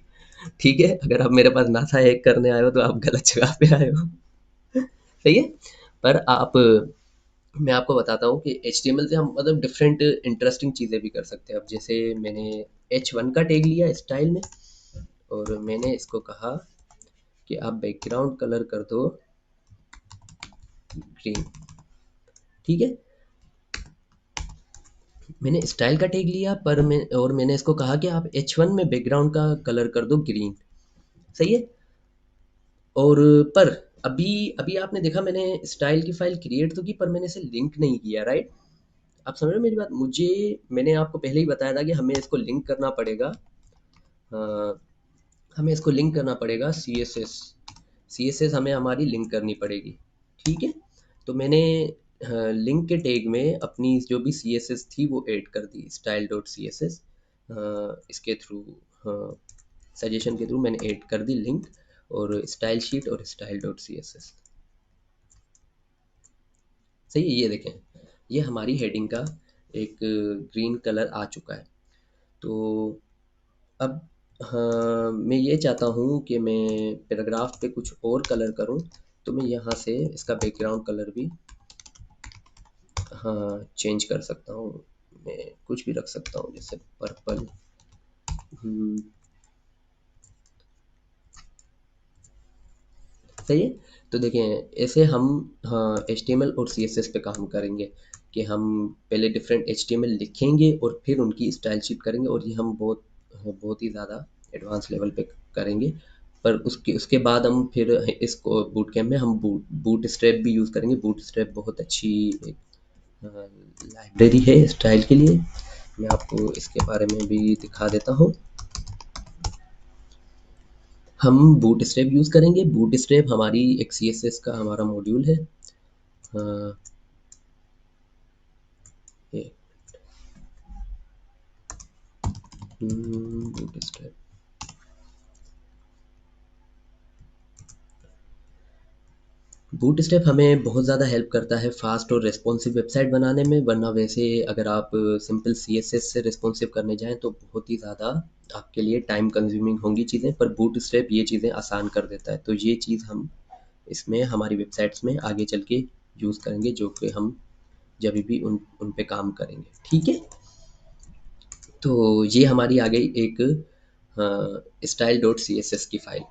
ठीक है। अगर आप मेरे पास नासा हैक करने आए हो तो आप गलत जगह पे आए हो, सही है। पर आप, मैं आपको बताता हूँ कि HTML से हम मतलब डिफरेंट इंटरेस्टिंग चीज़ें भी कर सकते हैं। अब जैसे मैंने H1 का टैग लिया स्टाइल में, और मैंने इसको कहा कि आप बैकग्राउंड कलर कर दो ग्रीन, ठीक है। मैंने स्टाइल का टैग लिया, पर मैंने इसको कहा कि आप H1 में बैकग्राउंड का कलर कर दो ग्रीन, सही है। और पर अभी अभी आपने देखा मैंने स्टाइल की फाइल क्रिएट तो की, पर मैंने इसे लिंक नहीं किया, राइट। आप समझ रहे हो मेरी बात। मैंने आपको पहले ही बताया था कि हमें इसको लिंक करना पड़ेगा। अ, हमें इसको लिंक करना पड़ेगा CSS हमें हमारी लिंक करनी पड़ेगी, ठीक है। तो मैंने लिंक के टैग में अपनी जो भी CSS थी वो ऐड कर दी, स्टाइल डॉट CSS। इसके थ्रू, सजेशन के थ्रू मैंने ऐड कर दी लिंक, और स्टाइल शीट और स्टाइल डॉट CSS, सही है। ये देखें, ये हमारी हेडिंग का एक ग्रीन कलर आ चुका है। तो अब, हाँ, मैं ये चाहता हूँ कि मैं पैराग्राफ पे कुछ और कलर करूँ, तो मैं यहाँ से इसका बैकग्राउंड कलर भी, हाँ, चेंज कर सकता हूँ। मैं कुछ भी रख सकता हूँ, जैसे पर्पल। सही है। तो देखें, ऐसे हम, हाँ, HTML और CSS पे काम करेंगे, कि हम पहले डिफरेंट HTML लिखेंगे और फिर उनकी स्टाइल शीट करेंगे, और ये हम बहुत ही ज़्यादा एडवांस लेवल पे करेंगे। पर उसके उसके बाद हम फिर इसको बूट कैम्प में हम बूट स्ट्रैप भी यूज़ करेंगे। बूट स्ट्रैप बहुत अच्छी एक लाइब्रेरी है स्टाइल के लिए। मैं आपको इसके बारे में भी दिखा देता हूँ। हम बूट स्ट्रैप यूज़ करेंगे। बूट स्ट्रैप हमारी एक CSS का हमारा मॉड्यूल है। हाँ, ये बूटस्ट्रैप, बूटस्ट्रैप हमें बहुत ज़्यादा हेल्प करता है फास्ट और रिस्पॉन्सिव वेबसाइट बनाने में। वरना वैसे अगर आप सिंपल CSS से रिस्पॉन्सिव करने जाएं तो बहुत ही ज़्यादा आपके लिए टाइम कंज्यूमिंग होंगी चीज़ें, पर बूटस्ट्रैप ये चीज़ें आसान कर देता है। तो ये चीज़ हम इसमें हमारी वेबसाइट्स में आगे चल के यूज़ करेंगे, जो कि हम जब भी उन पे काम करेंगे, ठीक है। तो ये हमारी आ गई एक स्टाइल डॉट CSS की फाइल,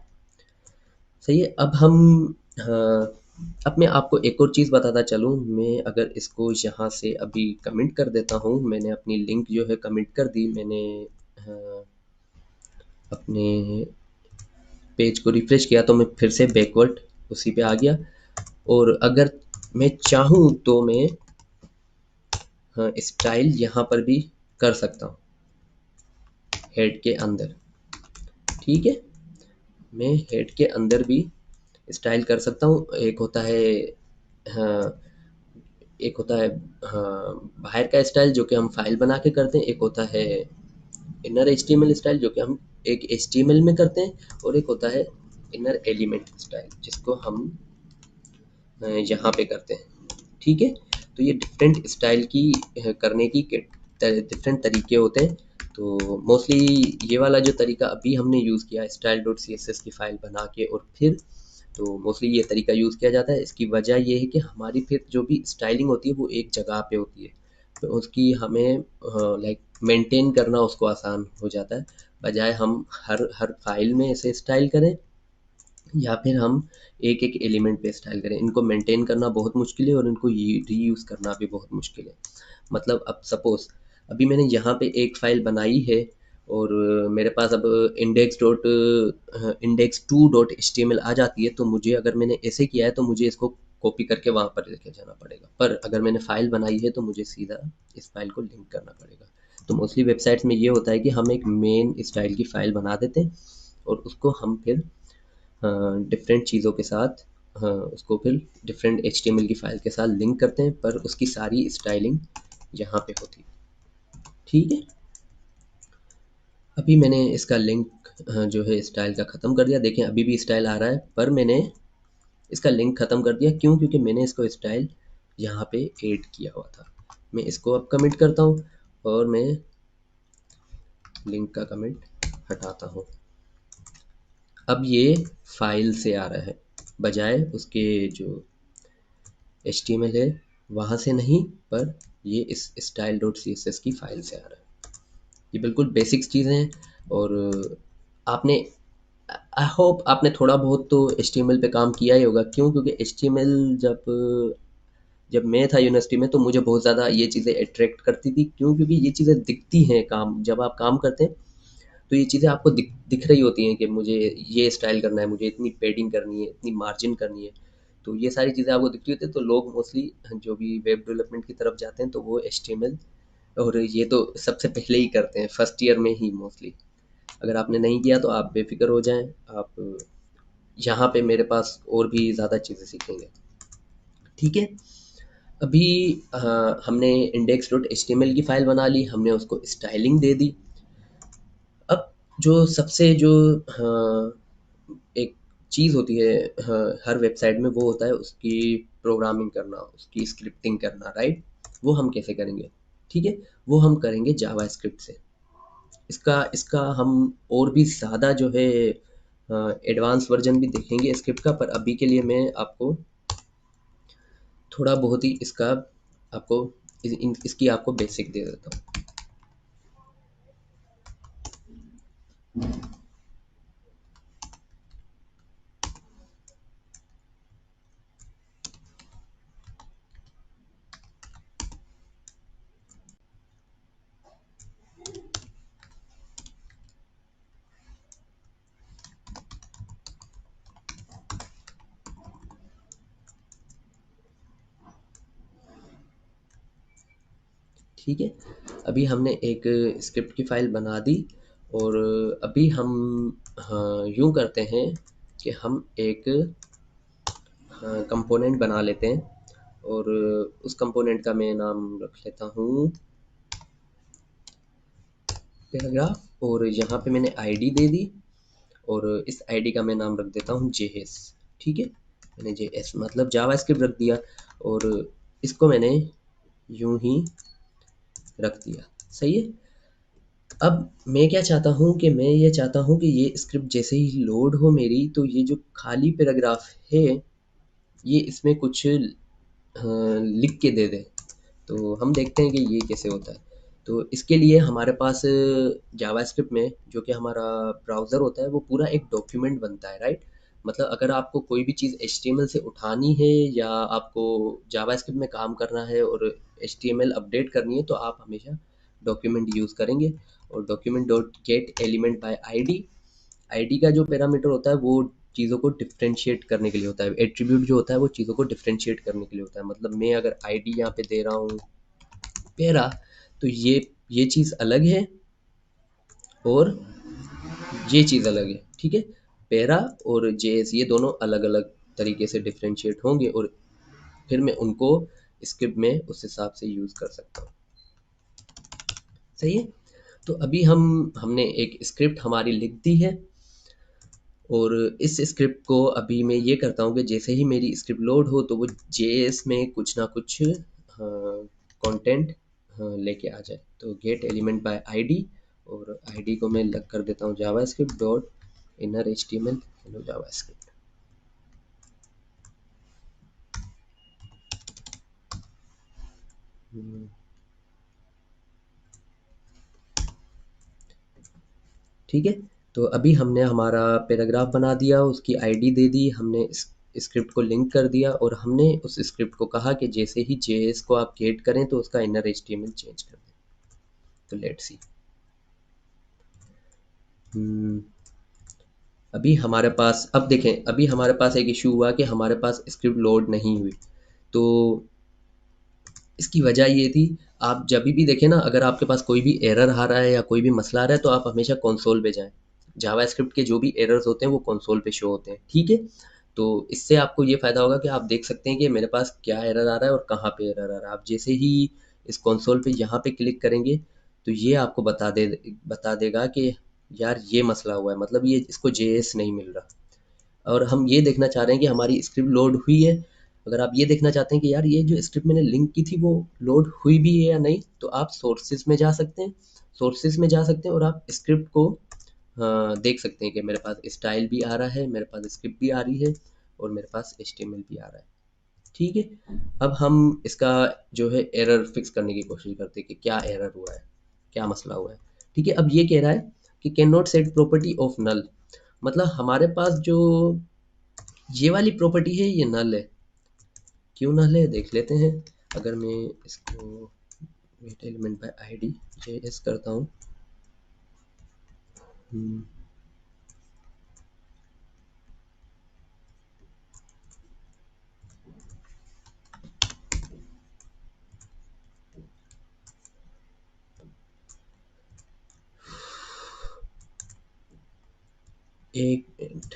सही है। अब हम, हाँ, अब मैं आपको एक और चीज़ बताता चलूँ। मैं अगर इसको यहाँ से अभी कमेंट कर देता हूँ, मैंने अपनी लिंक जो है कमेंट कर दी, मैंने अपने पेज को रिफ्रेश किया, तो मैं फिर से बैकवर्ड उसी पे आ गया। और अगर मैं चाहूँ तो मैं, हाँ, स्टाइल यहाँ पर भी कर सकता हूँ हेड के अंदर, ठीक है। मैं हेड के अंदर भी स्टाइल कर सकता हूँ। एक होता है, हाँ, एक होता है, हाँ, बाहर का स्टाइल जो कि हम फाइल बना के करते हैं। एक होता है इनर HTML स्टाइल जो कि हम एक HTML में करते हैं। और एक होता है इनर एलिमेंट स्टाइल, जिसको हम यहाँ पे करते हैं, ठीक है। तो ये डिफरेंट स्टाइल की करने की डिफरेंट तरीके होते हैं। तो मोस्टली ये वाला जो तरीका अभी हमने यूज़ किया style dot C S S की फ़ाइल बना के और फिर, तो मोस्टली ये तरीका यूज़ किया जाता है। इसकी वजह ये है कि हमारी फिर जो भी स्टाइलिंग होती है वो एक जगह पे होती है, तो उसकी हमें लाइक मेंटेन करना उसको आसान हो जाता है, बजाय हम हर हर फाइल में ऐसे स्टाइल करें या फिर हम एक एक एलिमेंट पे स्टाइल करें। इनको मेंटेन करना बहुत मुश्किल है और इनको रीयूज़ करना भी बहुत मुश्किल है। मतलब अब सपोज़ अभी मैंने यहाँ पे एक फ़ाइल बनाई है और मेरे पास अब index two dot H T M L आ जाती है, तो मुझे अगर मैंने ऐसे किया है तो मुझे इसको कॉपी करके वहाँ पर लेके जाना पड़ेगा। पर अगर मैंने फ़ाइल बनाई है तो मुझे सीधा इस फ़ाइल को लिंक करना पड़ेगा। तो मोस्टली वेबसाइट्स में ये होता है कि हम एक मेन स्टाइल की फ़ाइल बना देते हैं और उसको हम फिर डिफरेंट चीज़ों के साथ उसको फिर different H T M L की फ़ाइल के साथ लिंक करते हैं, पर उसकी सारी स्टाइलिंग यहाँ पे होती है, ठीक है। अभी मैंने इसका लिंक जो है स्टाइल का ख़त्म कर दिया। देखें अभी भी स्टाइल आ रहा है, पर मैंने इसका लिंक ख़त्म कर दिया। क्यों? क्योंकि मैंने इसको स्टाइल यहाँ पे ऐड किया हुआ था। मैं इसको अब कमिट करता हूँ और मैं लिंक का कमिट हटाता हूँ। अब ये फाइल से आ रहा है बजाय उसके जो एच टी एम एल है वहाँ से नहीं, पर ये इस style dot C S S की फ़ाइल से आ रहा है। ये बिल्कुल बेसिक्स चीज़ें हैं और आपने आई होप आपने थोड़ा बहुत तो एच टी एम एल पे काम किया ही होगा। क्यों? क्योंकि एच टी एम एल जब जब मैं था यूनिवर्सिटी में तो मुझे बहुत ज़्यादा ये चीज़ें अट्रैक्ट करती थी। क्यों? क्योंकि ये चीज़ें दिखती हैं, काम जब आप काम करते हैं तो ये चीज़ें आपको दिख दिख रही होती हैं कि मुझे ये स्टाइल करना है, मुझे इतनी पेडिंग करनी है, इतनी मार्जिन करनी है। तो ये सारी चीज़ें आपको दिखती होती हैं, तो लोग मोस्टली जो भी वेब डेवलपमेंट की तरफ जाते हैं तो वो एच टी एम एल और ये तो सबसे पहले ही करते हैं, फर्स्ट ईयर में ही मोस्टली। अगर आपने नहीं किया तो आप बेफ़िक्र हो जाएँ, आप यहाँ पे मेरे पास और भी ज़्यादा चीज़ें सीखेंगे, ठीक है। अभी हमने index dot H T M L की फ़ाइल बना ली, हमने उसको स्टाइलिंग दे दी। अब जो सबसे जो एक चीज़ होती है हर वेबसाइट में, वो होता है उसकी प्रोग्रामिंग करना, उसकी स्क्रिप्टिंग करना, राइट? वो हम कैसे करेंगे? ठीक है, वो हम करेंगे जावा स्क्रिप्ट से। इसका इसका हम और भी ज़्यादा जो है एडवांस वर्जन भी देखेंगे स्क्रिप्ट का, पर अभी के लिए मैं आपको थोड़ा बहुत ही इसका आपको इसकी आपको बेसिक दे देता हूँ। ठीक है, अभी हमने एक स्क्रिप्ट की फ़ाइल बना दी और अभी हम यूँ करते हैं कि हम एक कंपोनेंट बना लेते हैं और उस कंपोनेंट का मैं नाम रख लेता हूँ पैराग्राफ, और यहाँ पे मैंने आईडी दे दी और इस आईडी का मैं नाम रख देता हूँ जेएस, ठीक है। मैंने जेएस मतलब जावास्क्रिप्ट रख दिया और इसको मैंने यूं ही रख दिया, सही है। अब मैं क्या चाहता हूँ कि मैं ये चाहता हूँ कि ये स्क्रिप्ट जैसे ही लोड हो मेरी, तो ये जो खाली पैराग्राफ है ये इसमें कुछ लिख के दे दे। तो हम देखते हैं कि ये कैसे होता है। तो इसके लिए हमारे पास जावास्क्रिप्ट में जो कि हमारा ब्राउज़र होता है वो पूरा एक डॉक्यूमेंट बनता है, राइट? मतलब अगर आपको कोई भी चीज़ एचटीएमएल से उठानी है या आपको जावास्क्रिप्ट में काम करना है और एचटीएमएल अपडेट करनी है तो आप हमेशा डॉक्यूमेंट यूज़ करेंगे। और document dot gate element by ID, ID का जो पैरामीटर होता है वो चीज़ों को डिफरेंशिएट करने के लिए होता है। एट्रीब्यूट जो होता है वो चीज़ों को डिफरेंशिएट करने के लिए होता है। मतलब मैं अगर आईडी यहाँ पे दे रहा हूँ पैरा, तो ये चीज़ अलग है और ये चीज़ अलग है, ठीक है। पैरा और जेएस ये दोनों अलग अलग तरीके से डिफरेंशिएट होंगे और फिर मैं उनको स्क्रिप्ट में उस हिसाब से यूज़ कर सकता हूँ, सही है। तो अभी हमने एक स्क्रिप्ट हमारी लिख दी है और इस स्क्रिप्ट को अभी मैं ये करता हूँ कि जैसे ही मेरी स्क्रिप्ट लोड हो तो वो जेएस में कुछ ना कुछ कंटेंट लेके आ जाए। तो गेट एलिमेंट बाय आईडी, और आईडी को मैं लग कर देता हूँ JavaScript dot inner HTML hello JavaScript. Hmm, ठीक है। तो अभी हमने हमारा पैराग्राफ बना दिया, उसकी आईडी दे दी, हमने इस स्क्रिप्ट को लिंक कर दिया, और हमने उस स्क्रिप्ट को कहा कि जैसे ही जेएस को आप गेट करें तो उसका इनर एचटीएमएल चेंज कर दें। तो लेट्स सी। अभी हमारे पास, अब देखें, अभी हमारे पास एक इशू हुआ कि हमारे पास स्क्रिप्ट लोड नहीं हुई। तो इसकी वजह ये थी, आप जब भी देखें ना, अगर आपके पास कोई भी एरर आ रहा है या कोई भी मसला आ रहा है तो आप हमेशा कंसोल पे जाएं। जावास्क्रिप्ट के जो भी एरर्स होते हैं वो कंसोल पे शो होते हैं, ठीक है। तो इससे आपको ये फ़ायदा होगा कि आप देख सकते हैं कि मेरे पास क्या एरर आ रहा है और कहाँ पे एरर आ रहा है। आप जैसे ही इस कंसोल पे यहाँ पे क्लिक करेंगे तो ये आपको बता देगा कि यार ये मसला हुआ है, मतलब ये इसको जेएस नहीं मिल रहा। और हम ये देखना चाह रहे हैं कि हमारी स्क्रिप्ट लोड हुई है। अगर आप ये देखना चाहते हैं कि यार ये जो स्क्रिप्ट मैंने लिंक की थी वो लोड हुई भी है या नहीं, तो आप सोर्सेज में जा सकते हैं। सोर्सेज में जा सकते हैं और आप स्क्रिप्ट को देख सकते हैं कि मेरे पास स्टाइल भी आ रहा है, मेरे पास स्क्रिप्ट भी आ रही है, और मेरे पास एचटीएमएल भी आ रहा है। ठीक है। अब हम इसका जो है एरर फिक्स करने की कोशिश करते हैं कि क्या एरर हुआ है, क्या मसला हुआ है। ठीक है। अब ये कह रहा है कि cannot set property of null, मतलब हमारे पास जो ये वाली प्रॉपर्टी है ये नल है। क्यों नल है देख लेते हैं। अगर मैं इसको gate element by ID JS करता हूँ। हम्म, एक मिनट।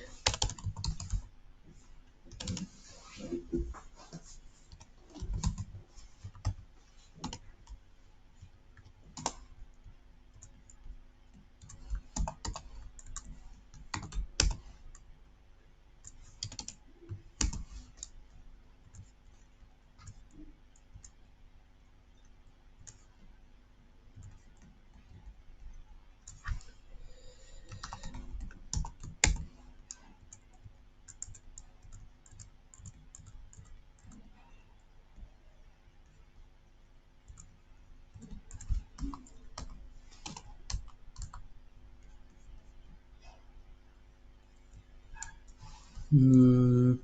हम्म,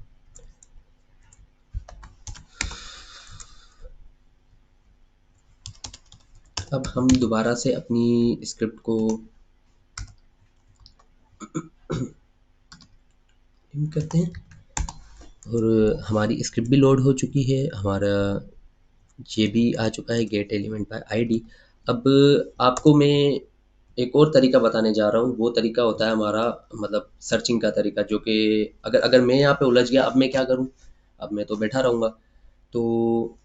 अब हम दोबारा से अपनी स्क्रिप्ट को लिंक करते हैं, और हमारी स्क्रिप्ट भी लोड हो चुकी है, हमारा ये भी आ चुका है गेट एलिमेंट बाय आईडी। अब आपको मैं एक और तरीका बताने जा रहा हूँ। वो तरीका होता है हमारा, मतलब सर्चिंग का तरीका, जो कि अगर अगर मैं यहाँ पे उलझ गया, अब मैं क्या करूँ? अब मैं तो बैठा रहूँगा। तो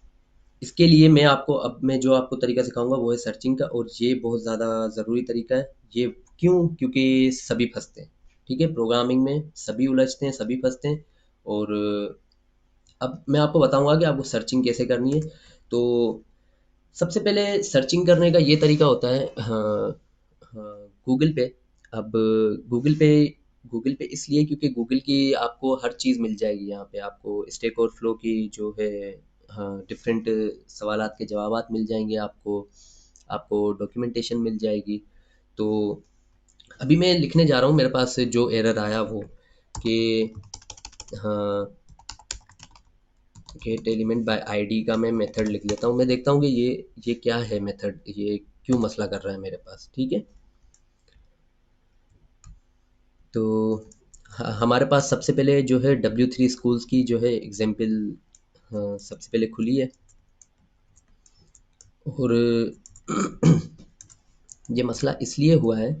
इसके लिए मैं जो आपको तरीका सिखाऊंगा वो है सर्चिंग का, और ये बहुत ज़्यादा ज़रूरी तरीका है। ये क्यों? क्योंकि सभी फंसते हैं। ठीक है, प्रोग्रामिंग में सभी उलझते हैं, सभी फंसते हैं। और अब मैं आपको बताऊंगा कि आपको सर्चिंग कैसे करनी है। तो सबसे पहले सर्चिंग करने का ये तरीका होता है, हाँ, हाँ, गूगल पे। अब गूगल पे गूगल पे इसलिए क्योंकि गूगल की आपको हर चीज़ मिल जाएगी। यहाँ पे आपको स्टैक ओवरफ्लो की जो है, हाँ, डिफरेंट सवालात के जवाबात मिल जाएंगे आपको। आपको डॉक्यूमेंटेशन मिल जाएगी। तो अभी मैं लिखने जा रहा हूँ, मेरे पास जो एरर आया वो कि हाँ, गेट एलिमेंट बाय आईडी का मैं मेथड लिख लेता हूँ। मैं देखता हूँ कि ये क्या है मेथड, ये क्यों मसला कर रहा है मेरे पास। ठीक है। तो हमारे पास सबसे पहले जो है W3 स्कूल्स की जो है एग्जाम्पल सबसे पहले खुली है। और ये मसला इसलिए हुआ है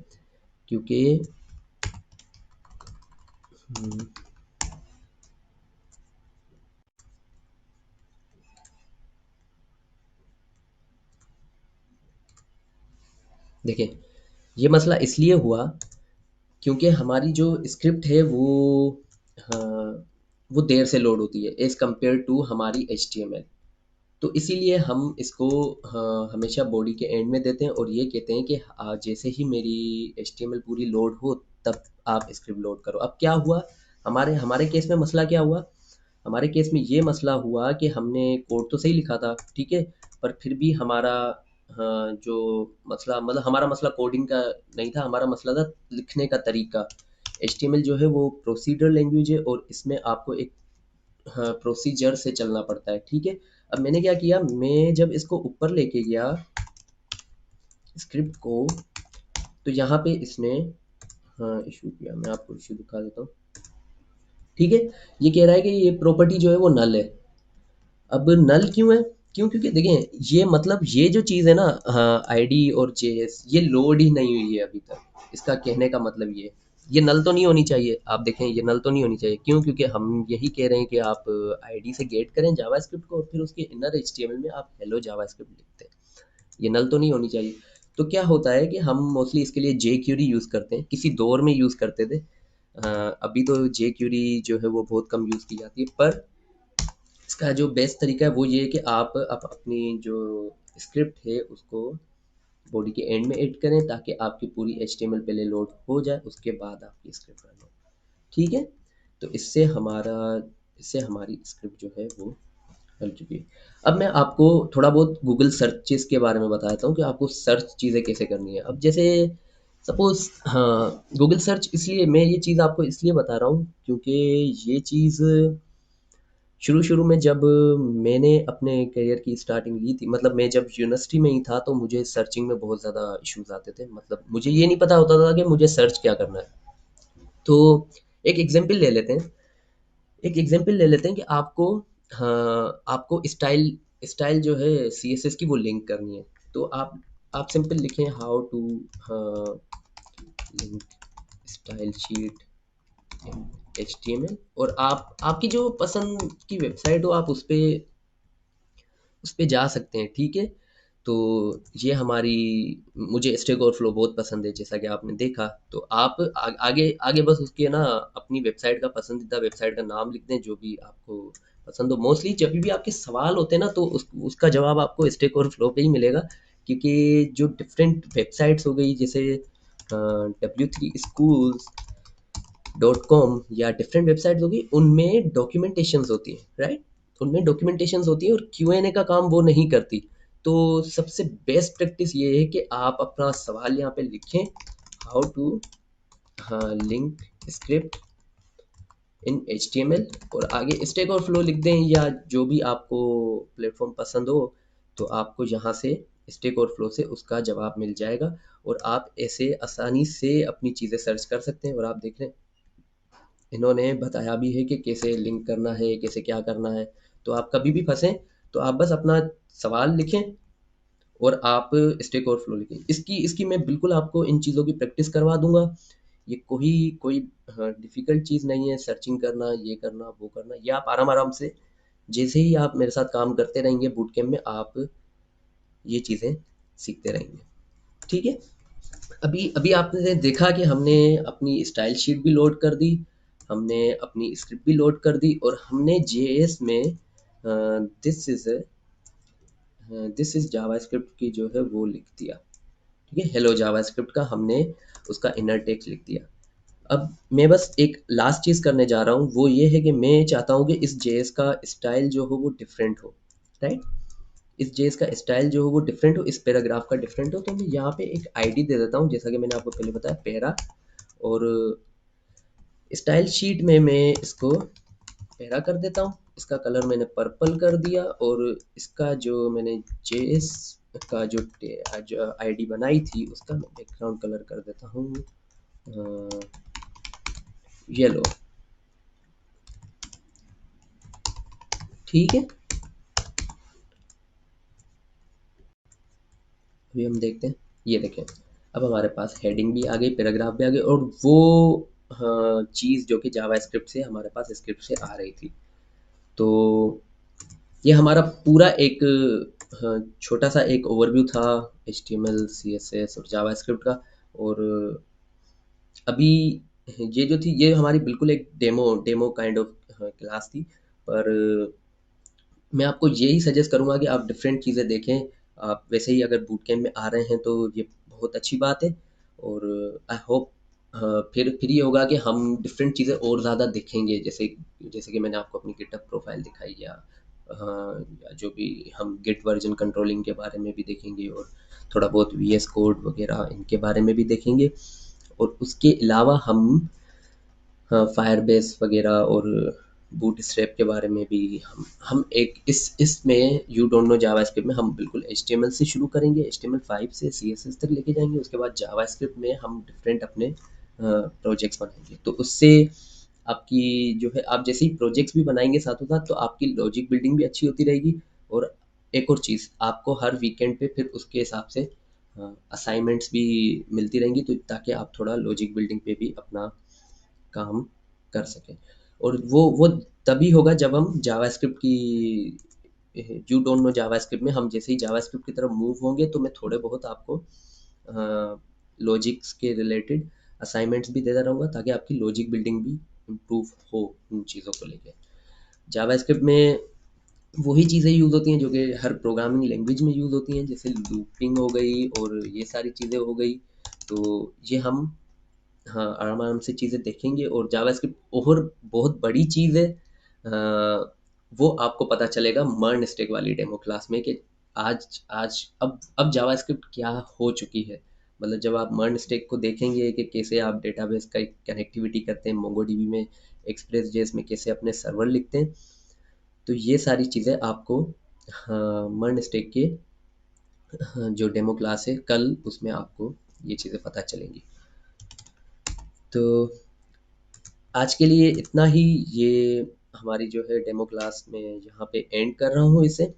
क्योंकि हम्म, देखिए, ये मसला इसलिए हुआ क्योंकि हमारी जो स्क्रिप्ट है हाँ, वो देर से लोड होती है एज़ कम्पेयर टू हमारी एचटीएमएल। तो इसीलिए हम इसको हाँ, हमेशा बॉडी के एंड में देते हैं और ये कहते हैं कि जैसे ही मेरी एचटीएमएल पूरी लोड हो तब आप स्क्रिप्ट लोड करो। अब क्या हुआ, हमारे हमारे केस में मसला क्या हुआ, हमारे केस में ये मसला हुआ कि हमने कोड तो सही लिखा था, ठीक है, पर फिर भी हमारा हाँ, जो मसला मतलब हमारा मसला कोडिंग का नहीं था, हमारा मसला था लिखने का तरीका। एचटीएमएल जो है वो प्रोसीडर लैंग्वेज है और इसमें आपको एक हाँ, प्रोसीजर से चलना पड़ता है, ठीक है। अब मैंने क्या किया, मैं जब इसको ऊपर लेके गया स्क्रिप्ट को, तो यहाँ पे इसने हाँ इशू किया, मैं आपको इशू दिखा देता हूँ, ठीक है। ये कह रहा है कि ये प्रॉपर्टी जो है वो नल है। अब नल क्यों है? क्यों? क्योंकि देखें ये मतलब ये जो चीज़ है ना, हाँ आईडी और जेएस ये लोड ही नहीं हुई है अभी तक। इसका कहने का मतलब ये नल तो नहीं होनी चाहिए। आप देखें ये नल तो नहीं होनी चाहिए। क्यों? क्योंकि हम यही कह रहे हैं कि आप आईडी से गेट करें जावास्क्रिप्ट को और फिर उसके इनर एचटीएमएल में आप हेलो जावास्क्रिप्ट लिखते हैं। ये नल तो नहीं होनी चाहिए। तो क्या होता है कि हम मोस्टली इसके लिए जे क्यूरी यूज़ करते हैं, किसी दौर में यूज़ करते थे। अभी तो जे क्यूरी जो है वो बहुत कम यूज़ की जाती है, पर इसका जो बेस्ट तरीका है वो ये है कि आप अपनी जो स्क्रिप्ट है उसको बॉडी के एंड में एड करें ताकि आपकी पूरी एचटीएमएल पहले लोड हो जाए, उसके बाद आपकी स्क्रिप्ट रन हो, ठीक है। तो इससे हमारी स्क्रिप्ट जो है वो चल चुकी है। अब मैं आपको थोड़ा बहुत गूगल सर्चेस के बारे में बताता हूँ कि आपको सर्च चीज़ें कैसे करनी है। अब जैसे सपोज़ हाँ, गूगल सर्च इसलिए मैं ये चीज़ आपको इसलिए बता रहा हूँ क्योंकि ये चीज़ शुरू-शुरू में जब मैंने अपने करियर की स्टार्टिंग ली थी, मतलब मैं जब यूनिवर्सिटी में ही था तो मुझे सर्चिंग में बहुत ज़्यादा इश्यूज़ आते थे। मतलब मुझे ये नहीं पता होता था कि मुझे सर्च क्या करना है। तो एक एग्ज़ाम्पल ले लेते हैं। एक एग्जांपल ले लेते हैं कि हाँ, आपको स्टाइल जो है सीएसएस की वो लिंक करनी है। तो आप सिंपल लिखें हाउ टू हाँ, link style sheet in HTML और आप आपकी जो पसंद की वेबसाइट हो आप उस पे जा सकते हैं, ठीक है। तो ये हमारी मुझे स्टैक ओवरफ्लो बहुत पसंद है जैसा कि आपने देखा। तो आप आगे आगे बस उसके ना अपनी वेबसाइट का पसंदीदा वेबसाइट का नाम लिख दें जो भी आपको पसंद हो। मोस्टली जब भी आपके सवाल होते हैं ना तो उसका जवाब आपको स्टैक ओवरफ्लो पे ही मिलेगा, क्योंकि जो डिफरेंट वेबसाइट्स हो गई जैसे W3 schools .com या डिफरेंट वेबसाइट्स होगी उनमें डॉक्यूमेंटेशंस होती हैं, राइट। उनमें डॉक्यूमेंटेशंस होती है और क्यूएनए का काम वो नहीं करती। तो सबसे बेस्ट प्रैक्टिस ये है कि आप अपना सवाल यहाँ पे लिखें हाउ टू हाँ लिंक स्क्रिप्ट इन एचटीएमएल और आगे स्टैक और फ्लो लिख दें या जो भी आपको प्लेटफॉर्म पसंद हो। तो आपको यहाँ से स्टैक और फ्लो से उसका जवाब मिल जाएगा और आप ऐसे आसानी से अपनी चीज़ें सर्च कर सकते हैं। और आप देख लें इन्होंने बताया भी है कि कैसे लिंक करना है, कैसे क्या करना है। तो आप कभी भी फँसें, तो आप बस अपना सवाल लिखें और आप स्टैक ओवरफ्लो लिखें। इसकी इसकी मैं बिल्कुल आपको इन चीज़ों की प्रैक्टिस करवा दूँगा। ये कोई कोई हाँ, डिफ़िकल्ट चीज़ नहीं है सर्चिंग करना, ये करना, वो करना। ये आप आराम-आराम से जैसे ही आप मेरे साथ काम करते रहेंगे बूट कैम्प में, आप ये चीज़ें सीखते रहेंगे, ठीक है? अभी अभी आपने देखा कि हमने अपनी स्टाइल शीट भी लोड कर दी, हमने अपनी स्क्रिप्ट भी लोड कर दी और हमने जेएस में this is this is JavaScript की जो है वो लिख दिया, ठीक है। हेलो जावास्क्रिप्ट का हमने उसका इनर टेक्स्ट लिख दिया। अब मैं बस एक लास्ट चीज़ करने जा रहा हूँ, वो ये है कि मैं चाहता हूँ कि इस जेएस का स्टाइल जो हो वो डिफरेंट हो, राइट। इस जेएस का स्टाइल जो हो वो डिफरेंट हो, इस पैराग्राफ का डिफरेंट हो। तो मैं यहाँ पे एक आईडी दे देता हूँ जैसा कि मैंने आपको पहले बताया पैरा। और स्टाइल शीट में मैं इसको पैरा कर देता हूँ। इसका कलर मैंने पर्पल कर दिया और इसका जो मैंने जेएस का जो आईडी बनाई थी उसका मैं बैकग्राउंड कलर कर देता हूँ येलो, ठीक है। अभी हम देखते हैं, ये देखें अब हमारे पास हेडिंग भी आ गई, पैराग्राफ भी आ गई और वो हाँ, चीज़ जो कि जावास्क्रिप्ट से हमारे पास स्क्रिप्ट से आ रही थी। तो ये हमारा पूरा एक हाँ, छोटा सा एक ओवरव्यू था एचटीएमएल सीएसएस और जावास्क्रिप्ट का। और अभी ये जो थी ये हमारी बिल्कुल एक demo demo kind of class थी। पर मैं आपको यही सजेस्ट करूँगा कि आप डिफरेंट चीज़ें देखें। आप वैसे ही अगर बूट कैंप में आ रहे हैं तो ये बहुत अच्छी बात है। और आई होप फिर ये होगा कि हम डिफरेंट चीज़ें और ज़्यादा देखेंगे, जैसे जैसे कि मैंने आपको अपनी गिटहब प्रोफाइल दिखाई, या जो भी हम गिट वर्जन कंट्रोलिंग के बारे में भी देखेंगे, और थोड़ा बहुत वीएस कोड वगैरह इनके बारे में भी देखेंगे। और उसके अलावा हम हाँ, फायरबेस वगैरह और बूटस्ट्रैप के बारे में भी हम एक इसमें यू डोंट नो जावास्क्रिप्ट में हम बिल्कुल एचटीएमएल से शुरू करेंगे, एचटीएमएल5 से सीएसएस तक लेके जाएंगे। उसके बाद जावास्क्रिप्ट में हम डिफरेंट अपने प्रोजेक्ट्स बनाएंगे। तो उससे आपकी जो है, आप जैसे ही प्रोजेक्ट्स भी बनाएंगे साथों साथ, तो आपकी लॉजिक बिल्डिंग भी अच्छी होती रहेगी। और एक और चीज़, आपको हर वीकेंड पे फिर उसके हिसाब से असाइनमेंट्स भी मिलती रहेंगी, तो ताकि आप थोड़ा लॉजिक बिल्डिंग पे भी अपना काम कर सकें। और वो तभी होगा जब हम जावास्क्रिप्ट की यू डोंट नो जावास्क्रिप्ट में हम जैसे ही जावास्क्रिप्ट की तरफ मूव होंगे, तो मैं थोड़े बहुत आपको लॉजिक्स के रिलेटेड असाइनमेंट्स भी देता रहूँगा, ताकि आपकी लॉजिक बिल्डिंग भी इम्प्रूव हो उन चीज़ों को लेके। जावास्क्रिप्ट में वही चीज़ें यूज़ होती हैं जो कि हर प्रोग्रामिंग लैंग्वेज में यूज़ होती हैं, जैसे लूपिंग हो गई और ये सारी चीज़ें हो गई। तो ये हम हाँ, आराम-आराम से चीज़ें देखेंगे। और जावास्क्रिप्ट और बहुत बड़ी चीज़ है, वो आपको पता चलेगा मर्न स्टैक वाली डेमो क्लास में, कि आज आज अब जावास्क्रिप्ट क्या हो चुकी है। मतलब जब आप मर्न स्टैक को देखेंगे कि कैसे आप डेटाबेस का एक कनेक्टिविटी करते हैं, मोंगोडीबी में, एक्सप्रेस जेएस में कैसे अपने सर्वर लिखते हैं, तो ये सारी चीज़ें आपको हाँ, मर्न स्टैक के हाँ, जो डेमो क्लास है कल, उसमें आपको ये चीज़ें पता चलेंगी। तो आज के लिए इतना ही। ये हमारी जो है डेमो क्लास में यहाँ पे एंड कर रहा हूँ इसे।